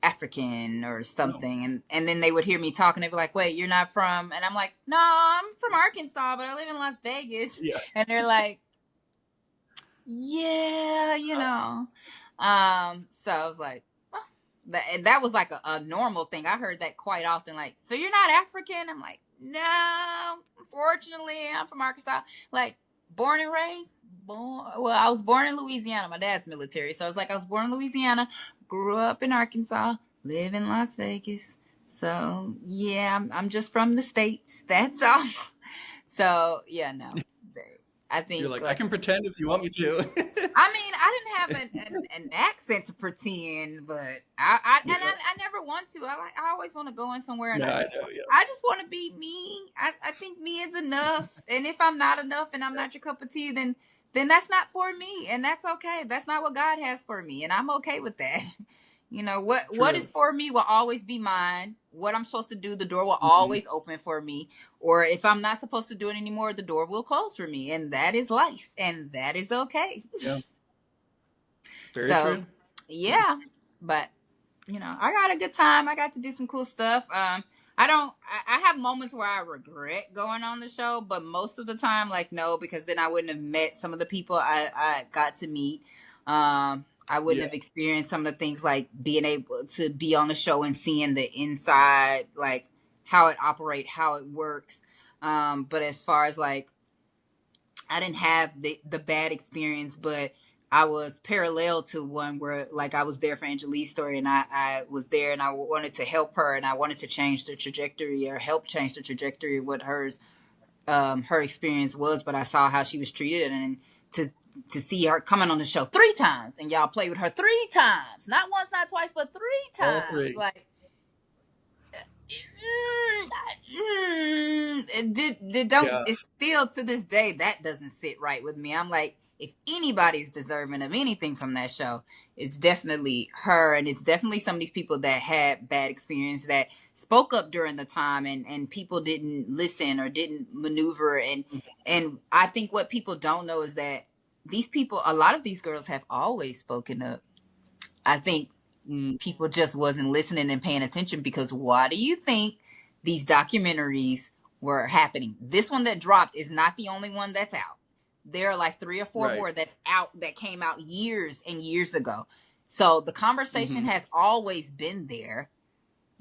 African or
No.
something. And then they would hear me talk, and they'd be like, wait, you're not from, and I'm like, no, I'm from Arkansas, but I live in Las Vegas.
Yeah.
And they're like, yeah, so I was like, well, that was like a normal thing. I heard that quite often, like, so you're not African? I'm like, no, unfortunately, I'm from Arkansas. Like, born and raised, well, I was born in Louisiana. My dad's military, so I was like, I was born in Louisiana, grew up in Arkansas, live in Las Vegas. So yeah, I'm just from the States, that's all. So yeah, no, I
You're
think,
like, I
like,
can pretend if you want me to.
I mean, I didn't have an accent to pretend, but
Yeah.
I never want to. I always want to go in somewhere, and
No, I know. Yeah.
I just want to be me. I think me is enough. And if I'm not enough and I'm not your cup of tea, then that's not for me, and that's okay. That's not what God has for me, and I'm okay with that. What
True.
is for me will always be mine. What I'm supposed to do, the door will
Hmm.
always open for me. Or if I'm not supposed to do it anymore, the door will close for me, and that is life, and that is okay.
Yeah. Very
So
true.
yeah, but I got a good time. I got to do some cool stuff. I have moments where I regret going on the show, but most of the time, like, no, because then I wouldn't have met some of the people I got to meet. I wouldn't
Yeah.
have experienced some of the things like being able to be on the show and seeing the inside, like how it operates, how it works. But as far as like, I didn't have the bad experience, but I was parallel to one where like I was there for Angelique's story, and I was there and I wanted to help her, and I wanted to change the trajectory or help change the trajectory of what her experience was. But I saw how she was treated, and to see her coming on the show 3 times, and y'all play with her 3 times, not once, not twice, but 3
All
times,
three.
like. Don't,
Yeah.
it's still to this day that doesn't sit right with me. I'm like, if anybody's deserving of anything from that show, it's definitely her, and it's definitely some of these people that had bad experience that spoke up during the time, and people didn't listen or didn't maneuver, and I think what people don't know is that these people, a lot of these girls have always spoken up. I think
Mm,
people just wasn't listening and paying attention, because why do you think these documentaries were happening? This one that dropped is not the only one that's out. There are like 3 or 4
right.
more that's out that came out years and years ago. So the conversation
Mm-hmm.
has always been there.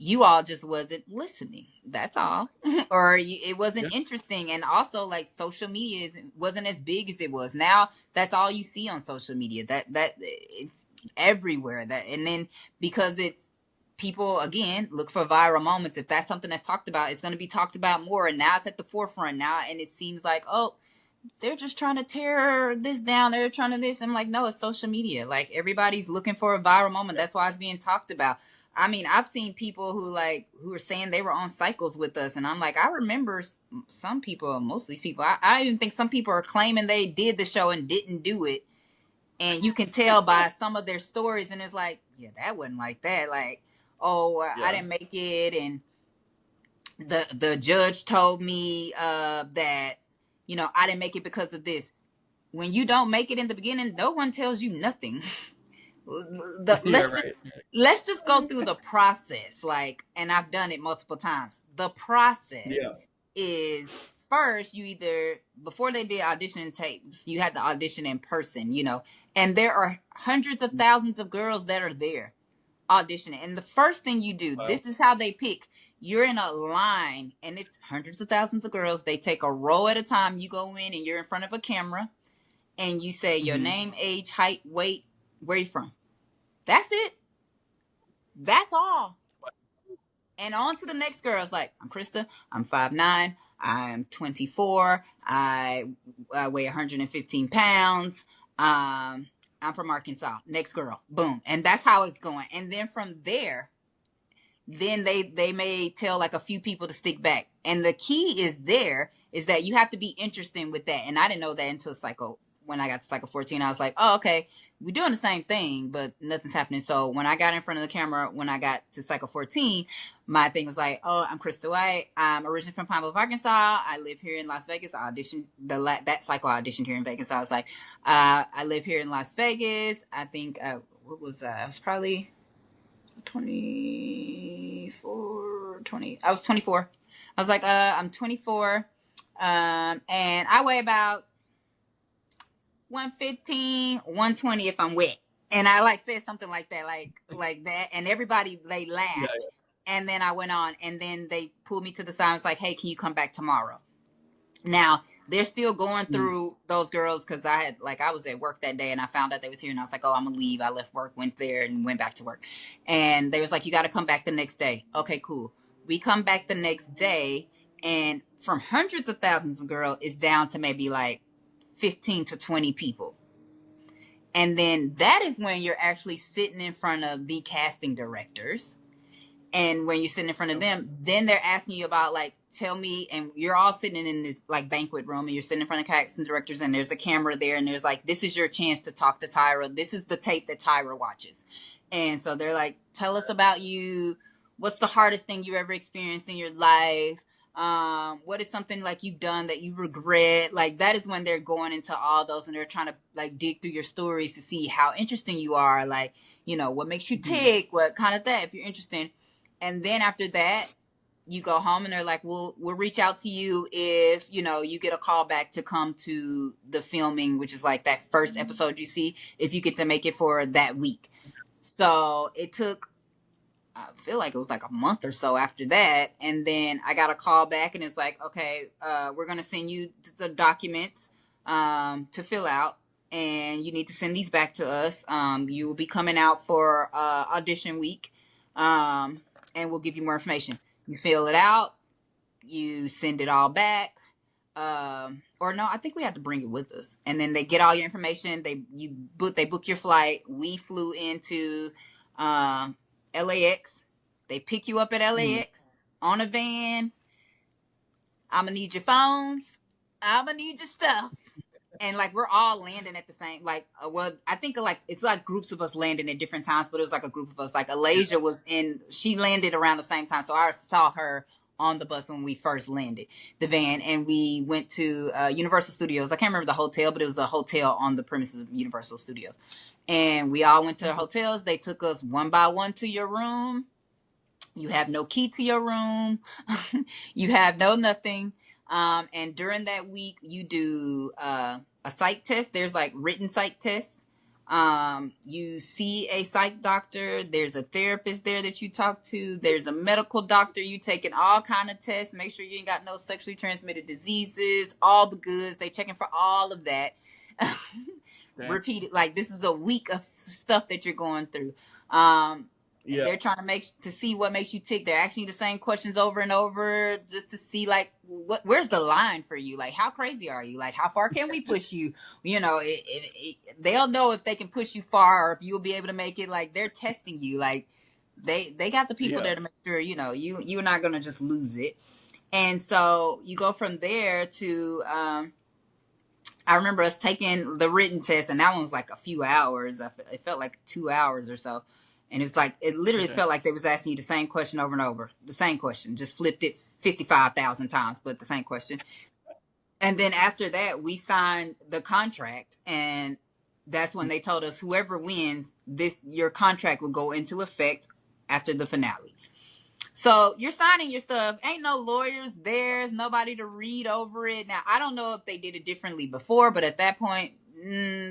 You all just wasn't listening. That's all. Or it wasn't
Yeah.
interesting. And also, like, social media wasn't as big as it was. Now that's all you see on social media. That it's everywhere. That, and then because it's, people again look for viral moments. If that's something that's talked about, it's going to be talked about more. And now it's at the forefront now, and it seems like, oh, they're just trying to tear this down. They're trying to this. I'm like, no, it's social media. Like, everybody's looking for a viral moment. That's why it's being talked about. I mean, I've seen people who are saying they were on cycles with us, and I'm like, I remember some people, most of these people. I even think some people are claiming they did the show and didn't do it, and you can tell by some of their stories. And it's like, yeah, that wasn't like that. Like, oh, I
Yeah.
didn't make it, and the judge told me that I didn't make it because of this. When you don't make it in the beginning, no one tells you nothing. the,
Yeah.
let's just
Right.
let's just go through the process, like, and I've done it multiple times. The process
Yeah.
is, first, you either, before they did audition tapes, you had to audition in person, and there are hundreds of thousands of girls that are there auditioning. And the first thing you do,
Wow.
this is how they pick. You're in a line, and it's hundreds of thousands of girls. They take a row at a time. You go in and you're in front of a camera, and you say your
Mm-hmm.
name, age, height, weight, where you from. That's it. That's all. And on to the next girl. It's like, I'm Krista. I'm 5'9". I'm 24. I weigh 115 pounds. I'm from Arkansas. Next girl. Boom. And that's how it's going. And then from there, then they may tell like a few people to stick back. And the key is that you have to be interested with that. And I didn't know that until when I got to cycle 14. I was like, oh, okay, we're doing the same thing, but nothing's happening. So when I got in front of the camera, when I got to cycle 14, my thing was like, oh, I'm Krista White. I'm originally from Pine Bluff, Arkansas. I live here in Las Vegas. I auditioned that cycle. I auditioned here in Vegas. So I was like, I live here in Las Vegas. I think what was I was probably 24, 20. I was 24. I was like, I'm 24. And I weigh about 115, 120 if I'm wet. And I like said something like that, like that. And everybody, they
Yeah.
laughed. And then I went on, and then they pulled me to the side. It's like, hey, can you come back tomorrow? Now they're still going
Mm.
through those girls, because I was at work that day, and I found out they was here, and I was like, oh, I'm gonna leave. I left work, went there, and went back to work. And they was like, you got to come back the next day. Okay, cool. We come back the next day, and from hundreds of thousands of girls, it's down to maybe like 15 to 20 people. And then that is when you're actually sitting in front of the casting directors. And when you're sitting in front of them, then they're asking you about, like, tell me, and you're all sitting in this like banquet room, and you're sitting in front of casting directors, and there's a camera there, and there's like, this is your chance to talk to Tyra. This is the tape that Tyra watches. And so they're like, tell us about you. What's the hardest thing you ever experienced in your life? What is something like you've done that you regret? Like that is when they're going into all those and they're trying to like dig through your stories to see how interesting you are. Like, you know, what makes you tick, what kind of that, if you're interested. And then after that, you go home and they're like, we'll reach out to you if, you know, you get a call back to come to the filming, which is like that first episode you see, if you get to make it for that week. So it took, I feel like it was like a month or so after that. And then I got a call back and it's like, okay, we're going to send you the documents to fill out. And you need to send these back to us. You will be coming out for audition week. And we'll give you more information. You fill it out. You send it all back. Or no, I think we had to bring it with us. And then they get all your information. They book your flight. We flew into LAX. They pick you up at LAX on a van. I'm gonna need your phones. I'm gonna need your stuff. And like we're all landing at the same, like well, I think like it's like groups of us landing at different times, but it was like a group of us. Like Alasia was in, she landed around the same time, so I saw her on the bus when we first landed the van, and we went to Universal Studios. I can't remember the hotel, but it was a hotel on the premises of Universal Studios. And we all went to hotels. They took us one by one to your room. You have no key to your room. You have no nothing. And during that week, you do a psych test. There's like written psych tests. You see a psych doctor. There's a therapist there that you talk to. There's a medical doctor. You taking all kind of tests. Make sure you ain't got no sexually transmitted diseases. All the goods. They checking for all of that. Repeat it. Like this is a week of stuff that you're going through. They're trying to see what makes you tick. They're asking you the same questions over and over just to see like where's the line for you? Like how crazy are you? Like how far can we push you? You know, they'll know if they can push you far or if you'll be able to make it. Like they're testing you. Like they got the people there to make sure, you know, you're not gonna just lose it. And so you go from there to I remember us taking the written test, and that one was like a few hours. It felt like 2 hours or so. And it's like, it literally felt like they was asking you the same question over and over. The same question. Just flipped it 55,000 times, but the same question. And then after that, we signed the contract. And that's when they told us whoever wins, your contract will go into effect after the finale. So you're signing your stuff. Ain't no lawyers. There's nobody to read over it. Now, I don't know if they did it differently before, but at that point,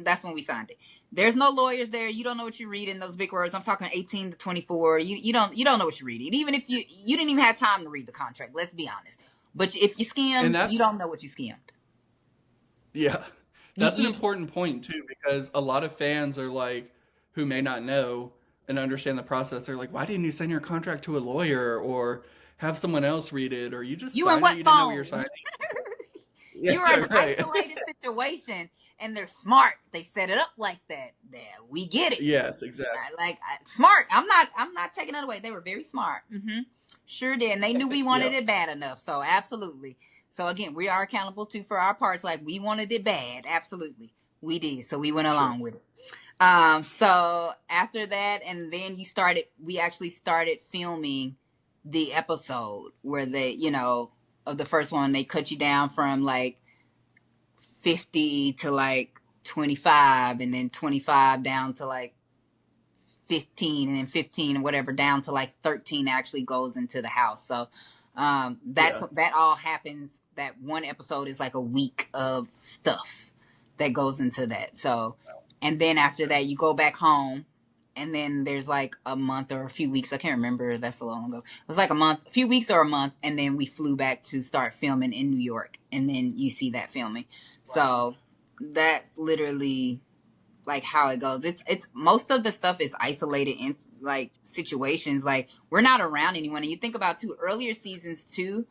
that's when we signed it. There's no lawyers there. You don't know what you're reading. Those big words. I'm talking 18 to 24. You don't know what you're reading. Even if you didn't even have time to read the contract. Let's be honest. But if you skim, you don't know what you skimmed.
Yeah, that's an important point too, because a lot of fans are like, who may not know and understand the process. They're like, why didn't you send your contract to a lawyer or have someone else read it, or you just
you
sign
in what
it, you didn't know what
phone?
you're signing.
You're in an isolated situation, and they're smart. They set it up like that. We get it.
Yes, exactly.
Smart. I'm not taking it away. They were very smart. Sure did. And they knew we wanted it bad enough. So absolutely. So again, we are accountable too for our parts. Like we wanted it bad. Absolutely. We did. So we went along with it. So after that, and then we actually started filming the episode where they, you know, of the first one, they cut you down from like 50 to like 25, and then 25 down to like 15, and then 15 and whatever down to like 13 actually goes into the house. So that all happens. That one episode is like a week of stuff that goes into that. So, and then after that you go back home, and then there's like a month or a few weeks. I can't remember. That's so long ago. It was like a few weeks or a month. And then we flew back to start filming in New York. And then you see that filming. Wow. So that's literally like how it goes. It's most of the stuff is isolated in like situations. Like we're not around anyone. And you think about earlier seasons too.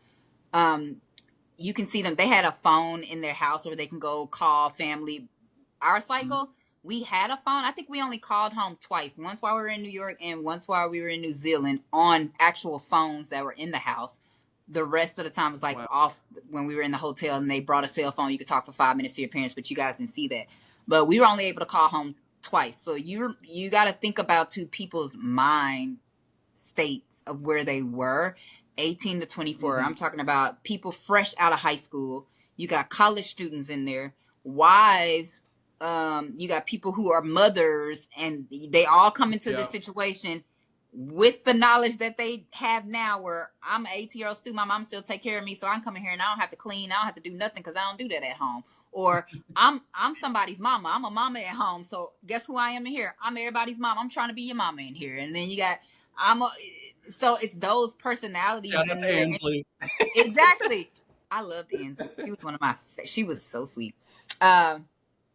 You can see them. They had a phone in their house where they can go call family. Our cycle, we had a phone. I think we only called home twice. Once while we were in New York and once while we were in New Zealand on actual phones that were in the house. The rest of the time was like off when we were in the hotel and they brought a cell phone. You could talk for 5 minutes to your parents, but you guys didn't see that. But we were only able to call home twice. So you got to think about people's mind states of where they were. 18 to 24.
Mm-hmm.
I'm talking about people fresh out of high school. You got college students in there, wives. You got people who are mothers, and they all come into this
Yeah.
situation with the knowledge that they have now. Where I'm an 18-year-old student, my mom still take care of me, so I can come in here and I don't have to clean, I don't have to do nothing because I don't do that at home. Or I'm somebody's mama. I'm a mama at home, so guess who I am in here? I'm everybody's mom. I'm trying to be your mama in here, and then you got I'm a, so it's those personalities
Shout out
in
to
there.
Ainsley.
Exactly. I loved Ansley. She was one of my. She was so sweet. Um,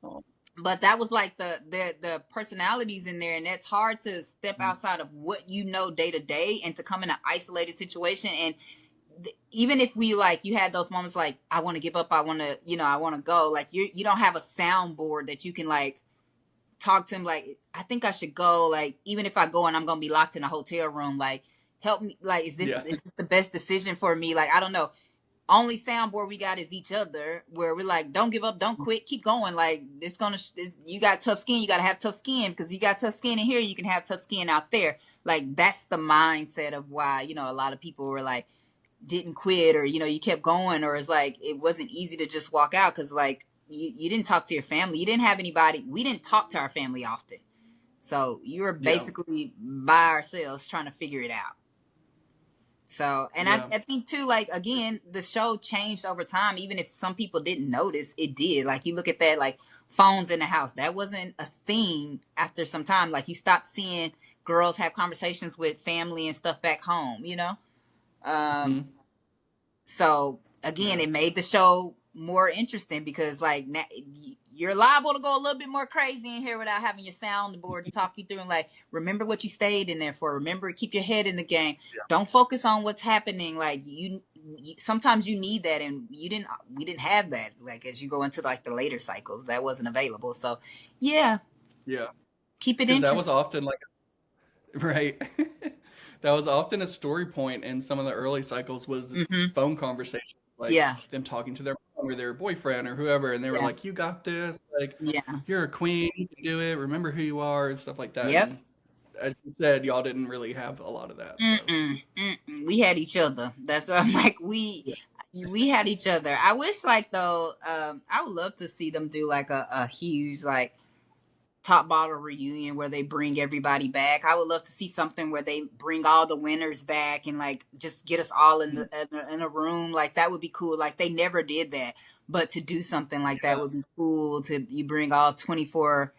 Oh,
but that was like the personalities in there, and that's hard to step
mm,
outside of what you know day to day and to come in an isolated situation. And even if we like you had those moments like I want to give up, I want to I want to go. Like you don't have a soundboard that you can like talk to him like I think I should go. Like even if I go and I'm gonna be locked in a hotel room, like help me. Like
yeah.
is this the best decision for me? Like I don't know. Only soundboard we got is each other, where we're like, don't give up, don't quit, keep going. Like it's gonna, you got tough skin, you gotta have tough skin because you got tough skin in here, you can have tough skin out there. Like that's the mindset of why a lot of people were like didn't quit or you kept going, or it's like it wasn't easy to just walk out because like you didn't talk to your family, you didn't have anybody, we didn't talk to our family often, so you were
Yeah.
basically by ourselves trying to figure it out. So, and
Yeah.
I think too, like, again, the show changed over time. Even if some people didn't notice, it did. Like, you look at that, like, phones in the house. That wasn't a thing after some time. Like, you stopped seeing girls have conversations with family and stuff back home. Um,
Hmm.
so again,
Yeah.
it made the show more interesting because like you're liable to go a little bit more crazy in here without having your soundboard to talk you through and like remember what you stayed in there for. Remember, keep your head in the game. Don't focus on what's happening. Like sometimes you need that, and we didn't have that. Like as you go into like the later cycles, that wasn't available. So yeah,
Yeah.
keep it
Because that was
interesting.
often like, right. That was often a story point in some of the early cycles was
Hmm.
phone conversations, like
Yeah,
them talking to their mom or their boyfriend or whoever, and they were
yeah,
like, "You got this. Like,
yeah.
you're a queen. You can do it. Remember who you are," and stuff like that.
Yep.
And as you said, y'all didn't really have a lot of that. So,
Mm-mm, mm-mm. We had each other. That's what I'm like.
yeah.
We had each other. I wish, like though, I would love to see them do like a huge like top bottle reunion where they bring everybody back. I would love to see something where they bring all the winners back and like just get us all
Mhm.
in a room. Like that would be cool. Like they never did that, but to do something like that
Yeah.
would be cool. To you bring all 24,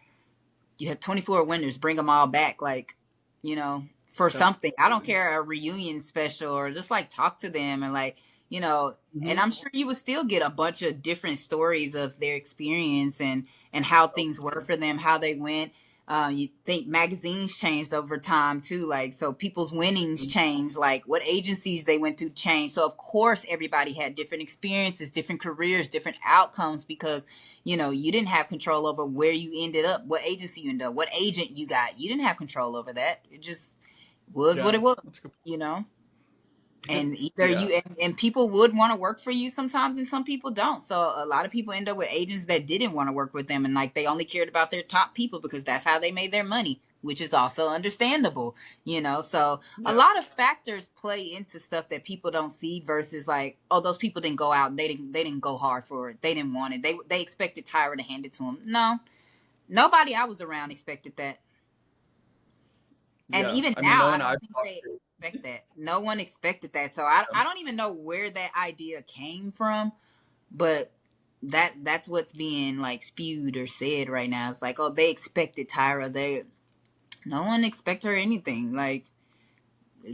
you had 24 winners, bring them all back, like, you know, for something. I don't
Absolutely.
care, a reunion special or just like talk to them and like, and
Hmm.
I'm sure you would still get a bunch of different stories of their experience and how
Oh,
things
for
were
sure.
for them, how they went. You think magazines changed over time too, like so people's winnings
Mhm.
changed, like what agencies they went through changed. So of course everybody had different experiences, different careers, different outcomes because you didn't have control over where you ended up, what agency you ended up, what agent you got. You didn't have control over that. It just was what
Yeah.
it was,
That's good.
you know? And either
Yeah.
and people would want to work for you sometimes and some people don't. So a lot of people end up with agents that didn't want to work with them and like they only cared about their top people because that's how they made their money, which is also understandable. So a
Yeah.
lot of factors play into stuff that people don't see versus like, oh, those people didn't go out and they didn't go hard for it. They didn't want it. They expected Tyra to hand it to them. No, nobody I was around expected that. And
Yeah.
even
I mean,
now,
no
I
one
don't
I've
think
talked
they
to.
expect that. No one expected that. So I
Yeah.
don't even know where that idea came from, but that's what's being like spewed or said right now. It's like, oh, they expected Tyra. No one expect her anything. Like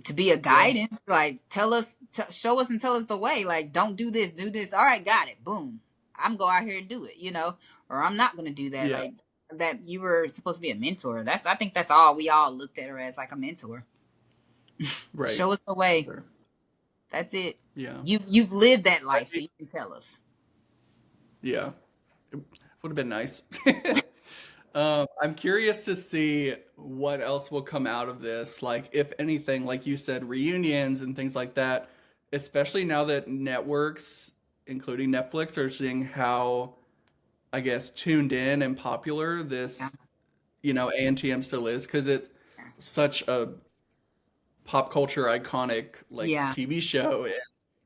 to be a
Yeah.
guidance, like tell us, show us and tell us the way. Like don't do this, do this. All right, got it. Boom. I'm go out here and do it. Or I'm not gonna do that.
Yeah.
Like that you were supposed to be a mentor. I think that's all we all looked at her as, like a mentor.
Right.
Show us the way.
Sure.
That's it.
Yeah.
You've lived that
I
life, so
think,
you can tell us.
yeah. It would have been nice. I'm curious to see what else will come out of this. Like, if anything, like you said, reunions and things like that, especially now that networks, including Netflix, are seeing how, I guess, tuned in and popular
Yeah.
this, ANTM still is, because it's such a pop culture iconic like
Yeah.
TV show, and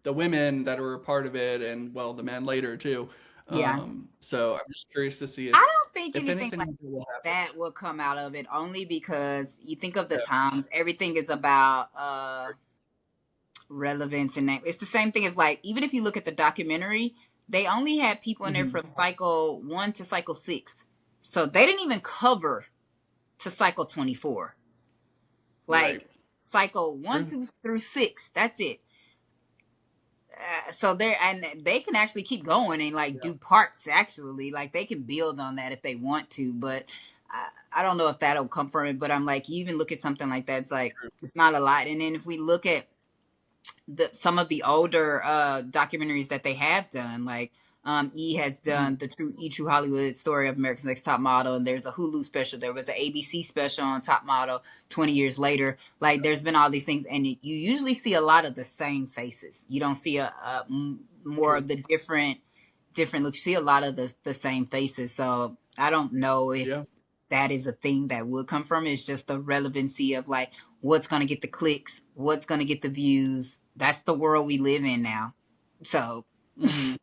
the women that were a part of it, and well, the men later too.
Yeah.
So I'm just curious to see
I don't think
if
anything
anything
like
will happen.
that will come out of it, only because you think of the
Yeah.
times, everything is about relevance, and it's the same thing. If like, even if you look at the documentary, they only had people in there
Hmm.
from cycle 1 to cycle 6, so they didn't even cover to cycle 24.
Right.
Like cycle 1
True.
to through 6, that's it. So they're, and they can actually keep going and like
Yeah.
do parts, actually, like they can build on that if they want to, but I don't know if that'll come from it. But I'm like, you even look at something like that, it's like
True.
it's not a lot. And then if we look at some of the older documentaries that they have done, like E has
Hmm.
done the true Hollywood story of America's Next Top Model, and there's a Hulu special. There was an ABC special on Top Model 20 years later. Like there's been all these things, and you usually see a lot of the same faces. You don't see more
True.
of the different looks. You see a lot of the same faces. So I don't know if
Yeah.
that is a thing that would come from. It's just the relevancy of like what's going to get the clicks, what's going to get the views. That's the world we live in now. So,
Hmm.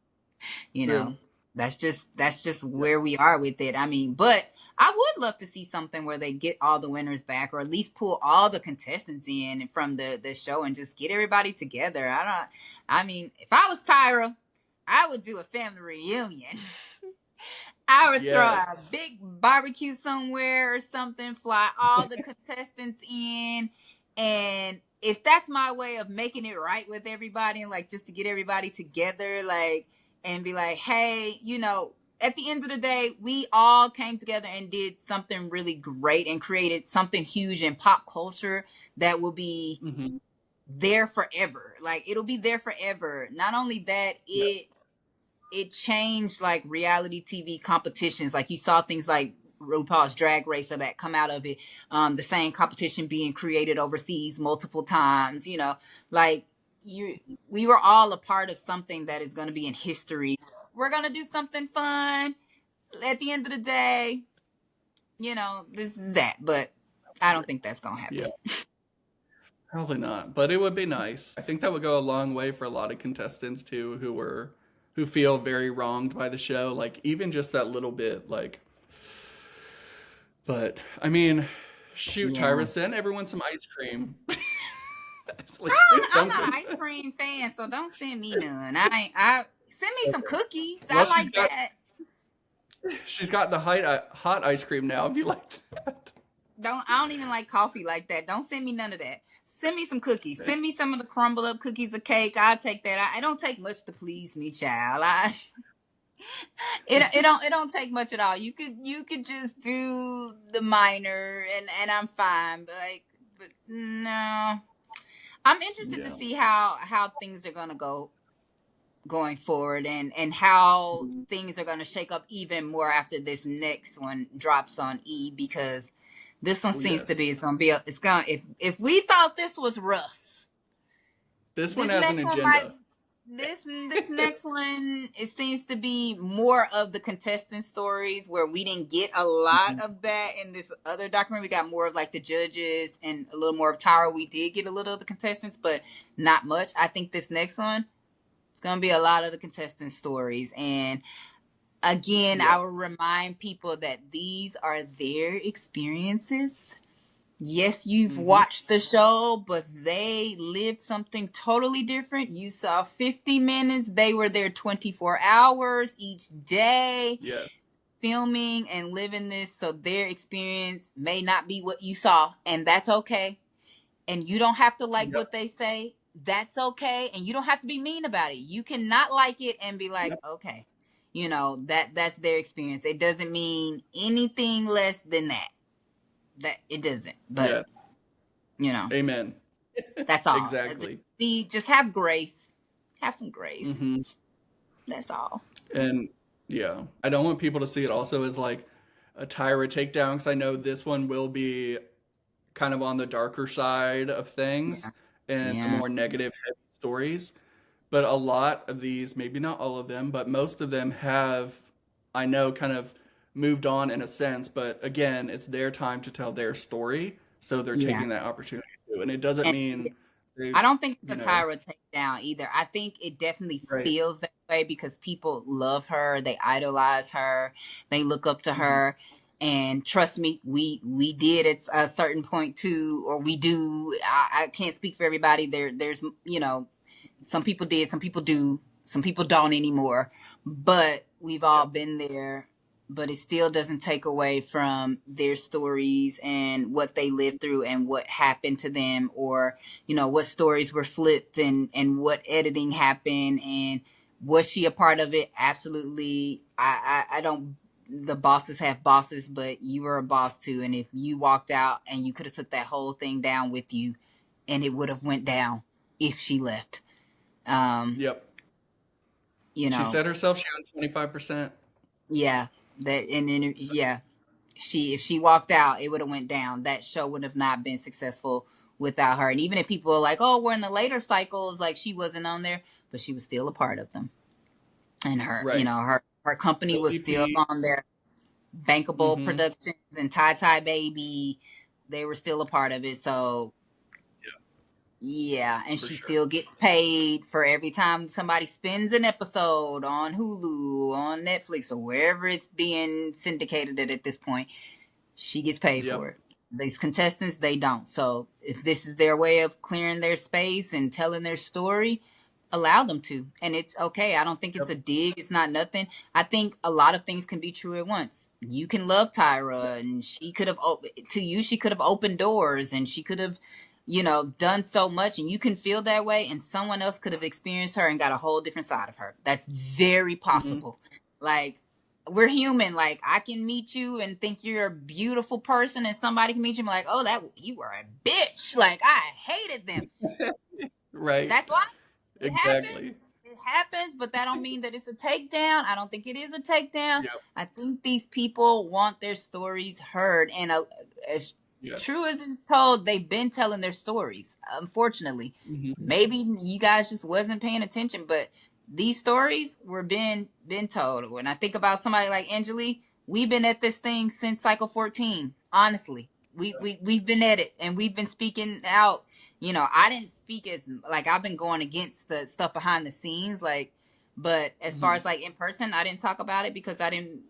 you
True.
know, that's just
Yeah.
where we are with it. I mean, but I would love to see something where they get all the winners back, or at least pull all the contestants in from the show and just get everybody together. I mean, if I was Tyra, I would do a family reunion. I would throw a
Yes.
big barbecue somewhere or something, fly all the contestants in, and if that's my way of making it right with everybody, and like just to get everybody together, like, and be like, hey, at the end of the day, we all came together and did something really great and created something huge in pop culture that will be
Hmm.
there forever. Like it'll be there forever. Not only that,
Yeah.
it changed like reality TV competitions. Like you saw things like RuPaul's Drag Race or that come out of it. The same competition being created overseas multiple times. Like you, we were all a part of something that is going to be in history. We're going to do something fun at the end of the day. This is that, but I don't think that's going to
Yeah.
happen.
Probably not, but it would be nice. I think that would go a long way for a lot of contestants too, who feel very wronged by the show. Like even just that little bit, like. But I mean, shoot,
Yeah.
Tyra, send everyone some ice cream. Like do
I'm not an
something.
ice cream fan, so don't send me none. I send me some
Okay.
cookies. I
Well,
like that.
she's got the hot ice cream now. If you like that.
I don't even like coffee like that. Don't send me none of that. Send me some cookies. Send me some of the crumbled up cookies of cake. I'll take that. I don't take much to please me, child. It don't take much at all. You could just do the minor, and I'm fine. But no. I'm interested to
Yeah.
see how things are gonna go going forward, and how
Mhm.
things are going to shake up even more after this next one drops on E, because this one
Oh
seems to be,
yes.
it's going to be it's going, if we thought this was rough,
This one
this
has an
next one might,
agenda.
this next one, it seems to be more of the contestant stories, where we didn't get a lot
Mhm.
of that in this other documentary. We got more of like the judges and a little more of Tara. We did get a little of the contestants, but not much. I think this next one, it's going to be a lot of the contestant stories. And again,
Yeah.
I will remind people that these are their experiences. Yes, you've
Hmm.
watched the show, but they lived something totally different. You saw 50 minutes. They were there 24 hours each day
Yes.
filming and living this. So their experience may not be what you saw, and that's okay. And you don't have to like
Yep.
what they say. That's okay. And you don't have to be mean about it. You can not like it and be like,
Yep.
okay, that's their experience. It doesn't mean anything less than that. That it doesn't. But
Yes.
you know,
Amen.
that's all.
Exactly.
Be just have grace. Have some grace.
Hmm.
That's all.
And yeah, I don't want people to see it also as like a Tyra takedown, because I know this one will be kind of on the darker side of things
Yeah.
and the
Yeah.
more negative heavy stories. But a lot of these, maybe not all of them, but most of them have, I know, kind of moved on in a sense. But again, it's their time to tell their story. So they're
Yeah.
taking that opportunity to, and it doesn't
And
mean they,
I don't think
you
it's a
know,
Tyra takedown either. I think it definitely
right.
feels that way because people love her, they idolize her, they look up to
Hmm.
her. And trust me, we did at a certain point too, or we do. I can't speak for everybody. There's some people did, some people do, some people don't anymore. But we've all
Yep.
been there. But it still doesn't take away from their stories and what they lived through and what happened to them, or what stories were flipped and what editing happened. And was she a part of it? Absolutely. I don't. The bosses have bosses, but you were a boss too. And if you walked out and you could have took that whole thing down with you, and it would have went down if she left. Um,
Yep.
you
She
know,
said herself she owned 25%.
yeah, that and then yeah, she if she walked out, it would have went down. That show would have not been successful without her. And even if people are like, "Oh, we're in the later cycles," like she wasn't on there, but she was still a part of them. And her,
Right.
her company
Still
was still
VP.
on there. Bankable
Hmm.
Productions and Tie Tie Baby, they were still a part of it. So
Yeah,
yeah, and
for
she
sure.
still gets paid for every time somebody spins an episode on Hulu, on Netflix, or wherever it's being syndicated at this point. She gets paid
Yep.
for it. These contestants, they don't. So if this is their way of clearing their space and telling their story, allow them to. And it's okay. I don't think it's
Yep.
a dig. It's not nothing. I think a lot of things can be true at once. You can love Tyra, and she could have, to you, she could have opened doors, and she could have, done so much, and you can feel that way. And someone else could have experienced her and got a whole different side of her. That's very
Hmm.
possible. Like, we're human. Like, I can meet you and think you're a beautiful person, and somebody can meet you and be like, oh, that you were a bitch. Like, I hated them.
Right.
That's life. It
Exactly.
happens. It happens, but that don't mean that it's a takedown. I don't think it is a takedown.
Yep.
I think these people want their stories heard, and as true
Yes.
as it's told, they've been telling their stories. Unfortunately,
Hmm.
maybe you guys just wasn't paying attention, but these stories were been told. When I think about somebody like Angelique, we've been at this thing since cycle 14. Honestly, we've been at it, and we've been speaking out. I didn't speak as like, I've been going against the stuff behind the scenes, like, but as far
Hmm.
as like in person, I didn't talk about it because I didn't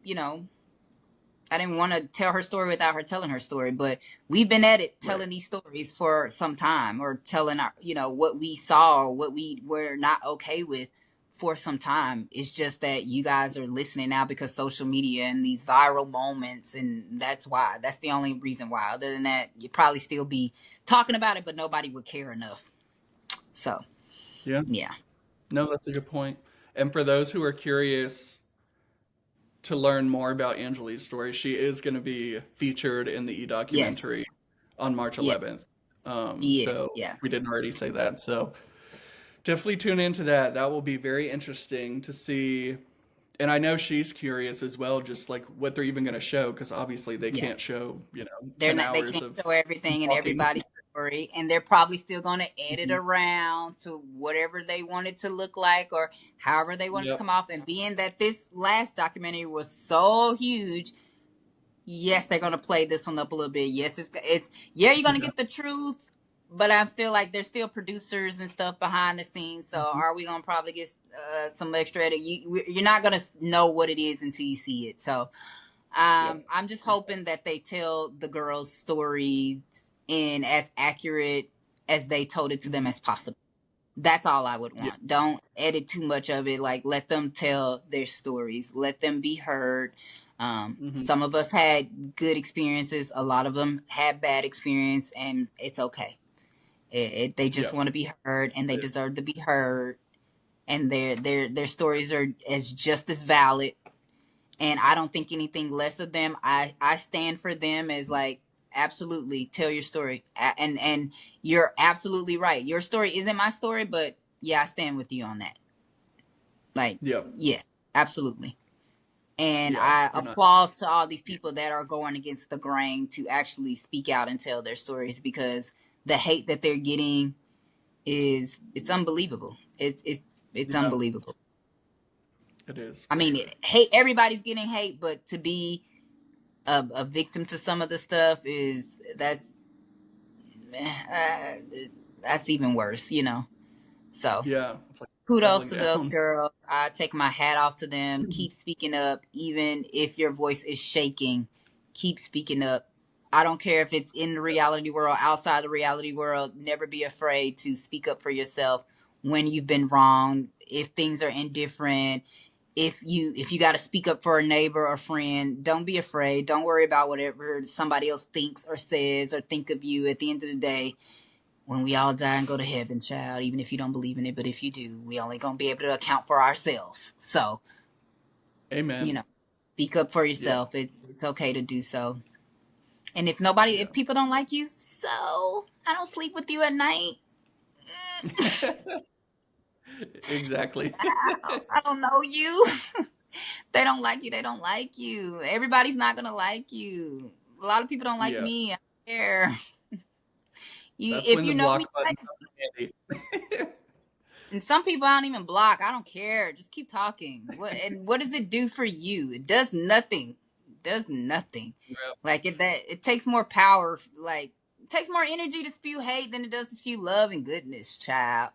want to tell her story without her telling her story. But we've been at it
Right.
telling these stories for some time, or telling our, what we saw or what we were not okay with for some time. It's just that you guys are listening now because social media and these viral moments, and that's why. That's the only reason why. Other than that, you'd probably still be talking about it, but nobody would care enough. So
Yeah.
yeah.
No, that's a good point. And for those who are curious to learn more about Angelique's story, she is going to be featured in the
Yes.
e-documentary on March
Yeah.
11th.
Yeah.
So
Yeah.
we didn't already say that. So definitely tune into that. That will be very interesting to see. And I know she's curious as well, just like what they're even going to show, because obviously they
Yeah.
can't show,
They're
10
not. They
hours
can't
of
show everything and
talking.
everybody's story, and they're probably still going to edit
Mhm.
around to whatever they want it to look like, or however they want it to
Yep.
come off. And being that this last documentary was so huge, yes, they're going to play this one up a little bit. Yes, it's yeah, you're going to
Yeah.
get the truth. But I'm still like, there's still producers and stuff behind the scenes. So
Mhm.
are we gonna probably get some extra edit? You're not gonna know what it is until you see it. So
Yep.
I'm just hoping that they tell the girls' story in as accurate as they told it to them
Mhm.
as possible. That's all I would
Yeah.
want. Don't edit too much of it. Like, let them tell their stories. Let them be heard.
Hmm.
Some of us had good experiences. A lot of them had bad experience, and it's okay. They just
Yep.
want to be heard, and they
It is.
deserve to be heard. And their stories are as just as valid, and I don't think anything less of them. I stand for them as like, absolutely tell your story. And you're absolutely right. Your story isn't my story, but yeah, I stand with you on that. Like,
Yep.
yeah, absolutely. And
Yeah.
I
You're not.
applause to all these people that are going against the grain to actually speak out and tell their stories, because the hate that they're getting is, it's unbelievable. It's
Yeah.
unbelievable.
It is
I
for
mean,
sure.
hate, everybody's getting hate, but to be a victim to some of the stuff is, that's that's even worse, you know. So
Yeah. It's like
kudos
doubling
to those
down.
girls. I take my hat off to them. Keep speaking up, even if your voice is shaking. Keep speaking up. I don't care if it's in the reality world, outside the reality world. Never be afraid to speak up for yourself when you've been wrong. If things are indifferent, if you got to speak up for a neighbor or friend, don't be afraid. Don't worry about whatever somebody else thinks or says or think of you. At the end of the day, when we all die and go to heaven, child, even if you don't believe in it, but if you do, we only gonna be able to account for ourselves. So, you
Amen.
know, speak up for
Yes.
yourself. It's okay to do so. And if
Yeah.
people don't like you, so I don't sleep with you at night.
Exactly.
I don't know you. They don't like you. They don't like you. Everybody's not gonna like you. A lot of people don't like
Yeah.
me. I don't care.
That's
If
when the
you know me,
block
you
button
like
comes
me.
in handy.
And some people I don't even block. I don't care. Just keep talking. What does it do for you? It does nothing. It does nothing.
Yep.
Like it takes more power. Like it takes more energy to spew hate than it does to spew love and goodness, child.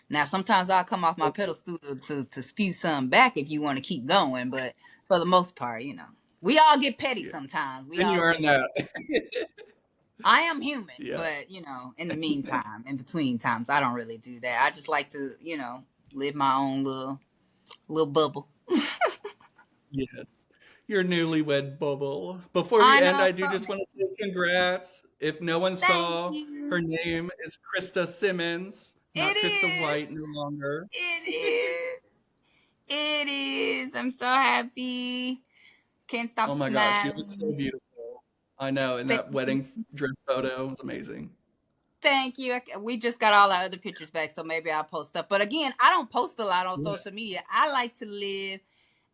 Now sometimes I'll come off my
So true.
pedestal to spew some back if you want to keep going, but for the most part, we all get petty
Yeah.
sometimes. We
And
all
you earn
say
that.
I am human,
Yeah.
but in the meantime, in between times, I don't really do that. I just like to, live my own little bubble.
Yes. Your newlywed bubble. Before we
I
end,
know,
I do
so
just want to say congrats. If no one
thank
saw,
you.
her name is Krista Simmons,
It
not Krista White
is.
no longer.
It is. It is. I'm so happy. Can't stop
Oh my gosh, she looks so
smiling.
beautiful. I know, and
Thank
that
you.
wedding dress photo was amazing.
Thank you. We just got all our other pictures back, so maybe I'll post stuff. But again, I don't post a lot on
Yeah.
social media. I like to live.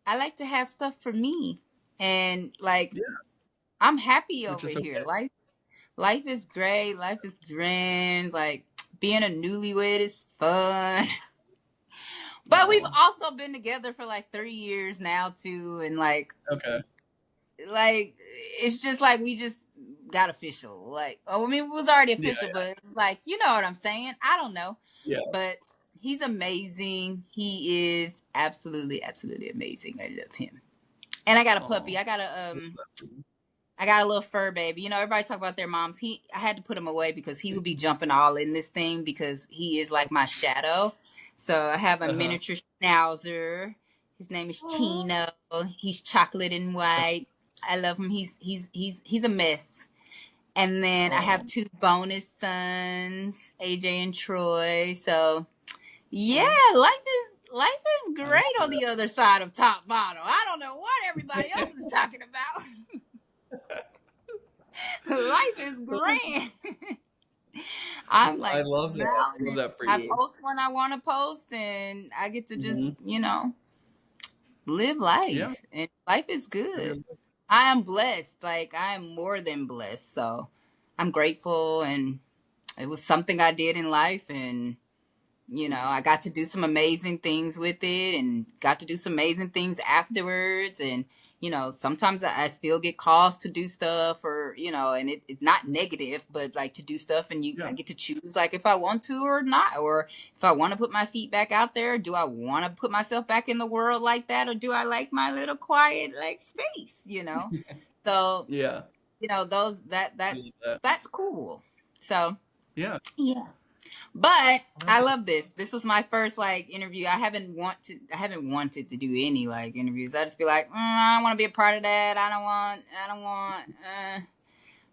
I like to have stuff for me, and like
Yeah,
I'm happy
which
over
is
here.
okay.
Life is great. Life is grand. Like being a newlywed is fun. But we've
Oh,
also been together for like 3 years now too, and
okay.
like it's just like we just got official. Like, oh, I mean, it was already
Yeah,
official, but like you know what I'm saying. I don't know,
yeah.
but he's amazing. He is absolutely, absolutely amazing. I love him. And I got a puppy.
Oh,
I got a little fur baby. Everybody talk about their moms. I had to put him away because he would be jumping all in this thing because he is like my shadow. So I have a
uh-huh.
miniature schnauzer. His name is
Oh,
Chino. He's chocolate and white. I love him. He's a mess. And then I have
oh,
two bonus sons, AJ and Troy. So yeah,
oh.
life is
I love
great on the other side of top model. I don't know what everybody else is talking about. Life is
that.
grand. I'm
I
like
love that. I
smiling
love
and
that for
I
you.
post when I want to post and I get to
Hmm.
just, live
Yeah.
life and life is
Live your
good.
life.
I am blessed. Like I am more than blessed. So I'm grateful and it was something I did in life and I got to do some amazing things with it and got to do some amazing things afterwards. And, sometimes I still get calls to do stuff or, and it's not negative, but like to do stuff and
Yeah.
I get to choose like if I want to or not, or if I want to put my feet back out there, do I want to put myself back in the world like that? Or do I like my little quiet, like space? So,
Yeah.
those,
I love
that's,
that.
that's cool. So,
Yeah.
yeah. But
Well,
I
that's
love this. This was my first like interview. I haven't wanted to do any like interviews. I just be like, I don't want to be a part of that. I don't want.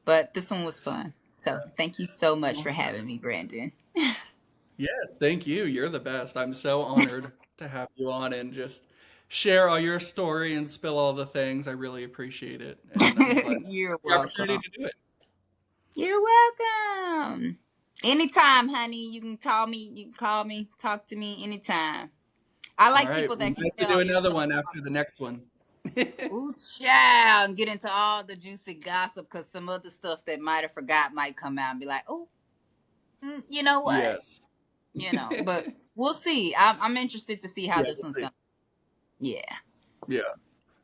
But this one was fun. So thank you so much for
well,
having me, Brandon.
yes, thank you. You're the best. I'm so honored to have you on and just share all your story and spill all the things. I really appreciate it. And I'm glad
You're
the opportunity
welcome.
to do it.
You're welcome. Anytime, honey. You can call me. You can call me. Talk to me anytime. I
All
like
right.
people
We
that can
might have to
tell
do
your
another
little.
one after the next one.
Ooh, child, and get into all the juicy gossip because some other stuff that might have forgot might come out and be like, oh, you know what?
Yes.
But we'll see. I'm interested to see how
Yeah,
this
we'll
one's
see.
gonna. Yeah.
Yeah,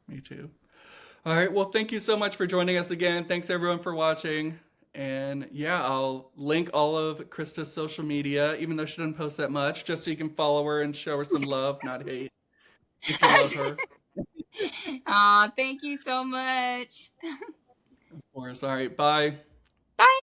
me too. All right. Well, thank you so much for joining us again. Thanks everyone for watching. And yeah, I'll link all of Krista's social media, even though she doesn't post that much, just so you can follow her and show her some love, not hate, if you love her.
Aw, thank you so much.
Of course. All right. Bye.